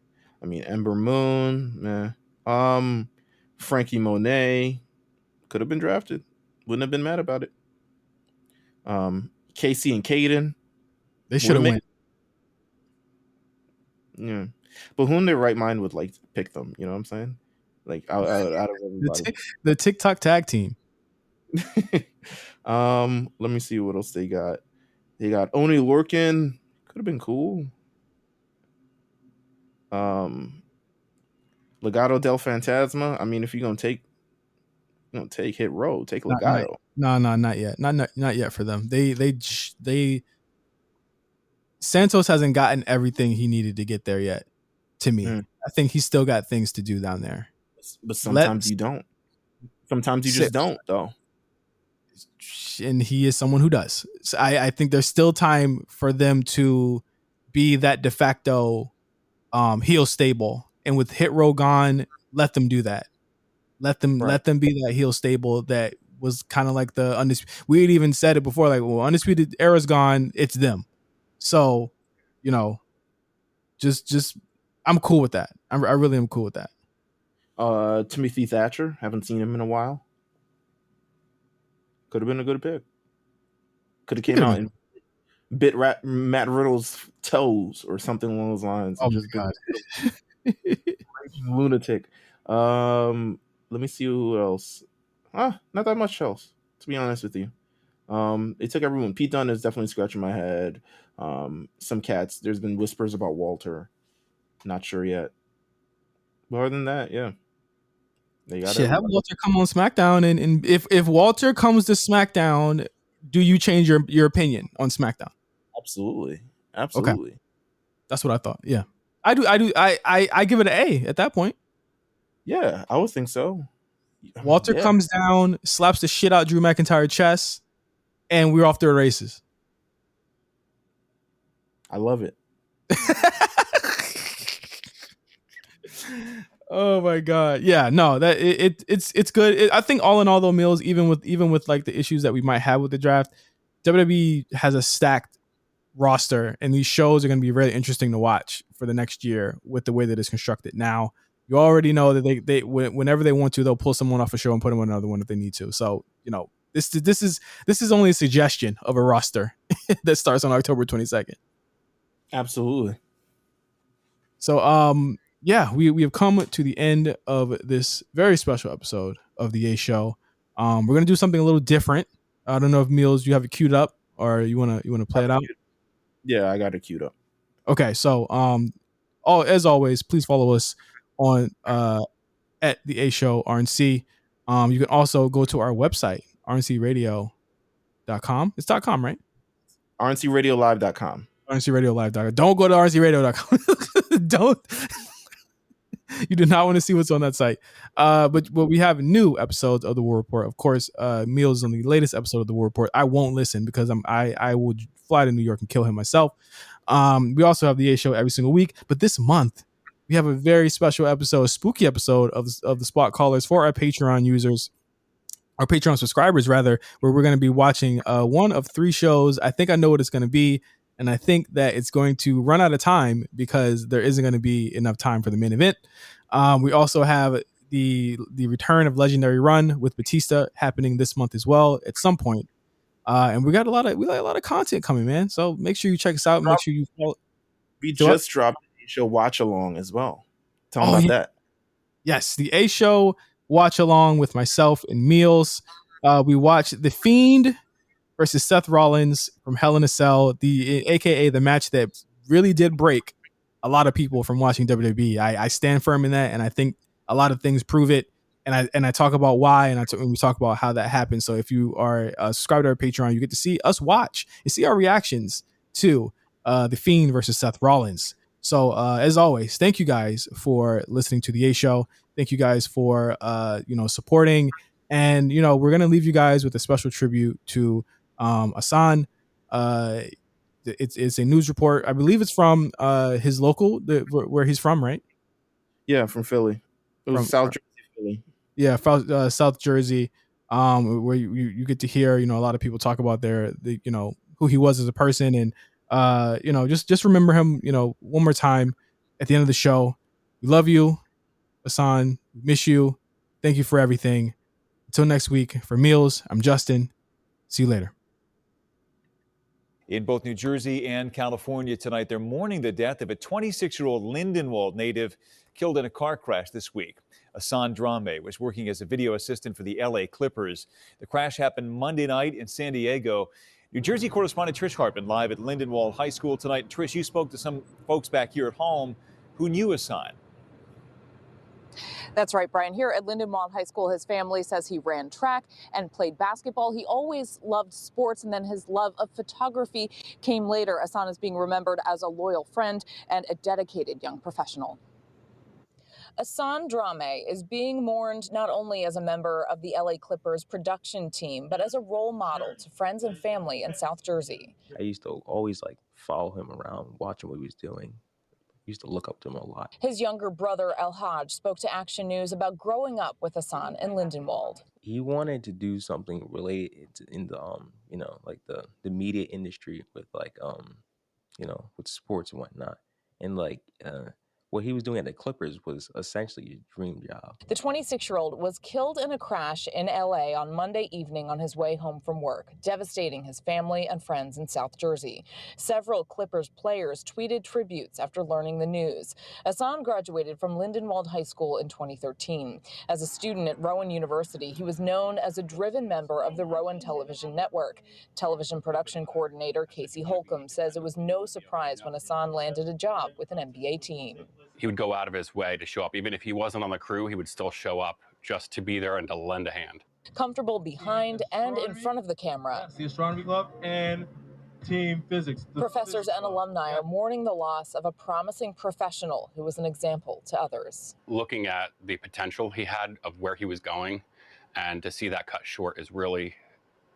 I mean, Ember Moon, meh. Frankie Monet could have been drafted. Wouldn't have been mad about it. Casey and Caden, They should have went. Yeah, but who in their right mind would like pick them? You know what I'm saying? Like out of everybody. The TikTok tag team. Let me see what else they got. They got Oni Lorcan. Could have been cool. Legado del Fantasma. I mean, if you're gonna take Hit Row, take Legado. No, not yet. Not yet for them. They Santos hasn't gotten everything he needed to get there yet. To me, I think he's still got things to do down there. But sometimes you don't. Sometimes you just don't, though. And he is someone who does. So I think there's still time for them to be that de facto heel stable. And with Hit Row gone, let them do that. Let them be that heel stable that was kind of like the Undisputed. We had even said it before, like, well, Undisputed Era's gone, it's them. So, just I'm cool with that. I really am cool with that. Timothy Thatcher, haven't seen him in a while. Could have been a good pick. Could have came out and bit Matt Riddle's toes or something along those lines. Oh my god, lunatic. Let me see who else. Not that much else, to be honest with you. They took everyone. Pete Dunne is definitely scratching my head. Some cats. There's been whispers about Walter. Not sure yet. But other than that, yeah. They got have Walter come on SmackDown, and if Walter comes to SmackDown, do you change your opinion on SmackDown? Absolutely. Okay. That's what I thought. Yeah. I give it an A at that point. Yeah, I would think so. Walter comes down, slaps the shit out Drew McIntyre's chest, and we're off to the races. I love it. Oh my god. Yeah, no, that it's good. I think all in all though, Meelz, even with like the issues that we might have with the draft, WWE has a stacked roster, and these shows are going to be really interesting to watch for the next year with the way that it's constructed. Now, you already know that they whenever they want to, they'll pull someone off a show and put them on another one if they need to. So, you know, this is only a suggestion of a roster that starts on October 22nd. Absolutely. So, yeah, we have come to the end of this very special episode of the A Show. We're gonna do something a little different. I don't know if Meelz, you have it queued up or you wanna play it out. Yeah, I got it queued up. Okay, so as always, please follow us on at the A Show RNC. You can also go to our website, rncradio.com. It's .com, right? rncradiolive.com. rncradiolive.com. Don't go to rncradio.com. Don't. You do not want to see what's on that site. But we have new episodes of the War Report. Of course, Meelz on the latest episode of the War Report. I won't listen because I will fly to New York and kill him myself. We also have the A Show every single week. But this month, we have a very special episode, a spooky episode of the Spot Callers for our Patreon users, our Patreon subscribers, rather, where we're going to be watching one of 3 shows. I think I know what it's going to be. And I think that it's going to run out of time because there isn't going to be enough time for the main event. We also have the return of Legendary Run with Batista happening this month as well at some point. And we got a lot of content coming, man. So make sure you check us out. Make sure you follow. We just dropped the A Show watch along as well. Tell them about that. Yes, the A Show watch along with myself and Meelz. We watched The Fiend versus Seth Rollins from Hell in a Cell, aka the match that really did break a lot of people from watching WWE. I stand firm in that, and I think a lot of things prove it. And I talk about why, and we talk about how that happened. So if you are subscribed to our Patreon, you get to see us watch and see our reactions to The Fiend versus Seth Rollins. So as always, thank you guys for listening to the A Show. Thank you guys for supporting, and we're gonna leave you guys with a special tribute to Assane. It's a news report. I believe it's from his local, where he's from, right? Yeah, from Philly. It was South Jersey, Philly. Yeah, South Jersey. Where you get to hear a lot of people talk about who he was as a person, and just remember him one more time at the end of the show. We love you, Assane. We miss you. Thank you for everything. Until next week, for Meelz, I'm Justin. See you later. In both New Jersey and California tonight, they're mourning the death of a 26-year-old Lindenwold native killed in a car crash this week. Assane Dramé was working as a video assistant for the LA Clippers. The crash happened Monday night in San Diego. New Jersey correspondent Trish Hartman live at Lindenwold High School tonight. Trish, you spoke to some folks back here at home who knew Assane. That's right, Brian. Here at Lindenwold High School, his family says he ran track and played basketball. He always loved sports, and then his love of photography came later. Assane is being remembered as a loyal friend and a dedicated young professional. Assane Dramé is being mourned not only as a member of the LA Clippers production team, but as a role model to friends and family in South Jersey. I used to always follow him around, watching what he was doing. Used to look up to him a lot. His younger brother, El Haj, spoke to Action News about growing up with Assane in Lindenwold. He wanted to do something related in the, the media industry with with sports and whatnot. And what he was doing at the Clippers was essentially his dream job. The 26-year-old was killed in a crash in LA on Monday evening on his way home from work, devastating his family and friends in South Jersey. Several Clippers players tweeted tributes after learning the news. Assane graduated from Lindenwold High School in 2013. As a student at Rowan University, he was known as a driven member of the Rowan Television Network. Television production coordinator Casey Holcomb says it was no surprise when Assane landed a job with an NBA team. He would go out of his way to show up. Even if he wasn't on the crew, he would still show up just to be there and to lend a hand. Comfortable behind and in front of the camera. That's the astronomy club and team physics. Professors and alumni are mourning the loss of a promising professional who was an example to others. Looking at the potential he had of where he was going, and to see that cut short is really,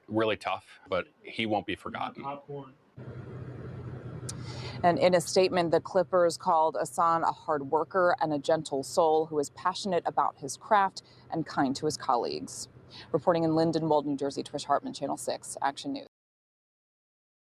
really tough, but he won't be forgotten. And in a statement, the Clippers called Assane a hard worker and a gentle soul who is passionate about his craft and kind to his colleagues. Reporting in Lindenwold, New Jersey, Trish Hartman, Channel 6 Action News.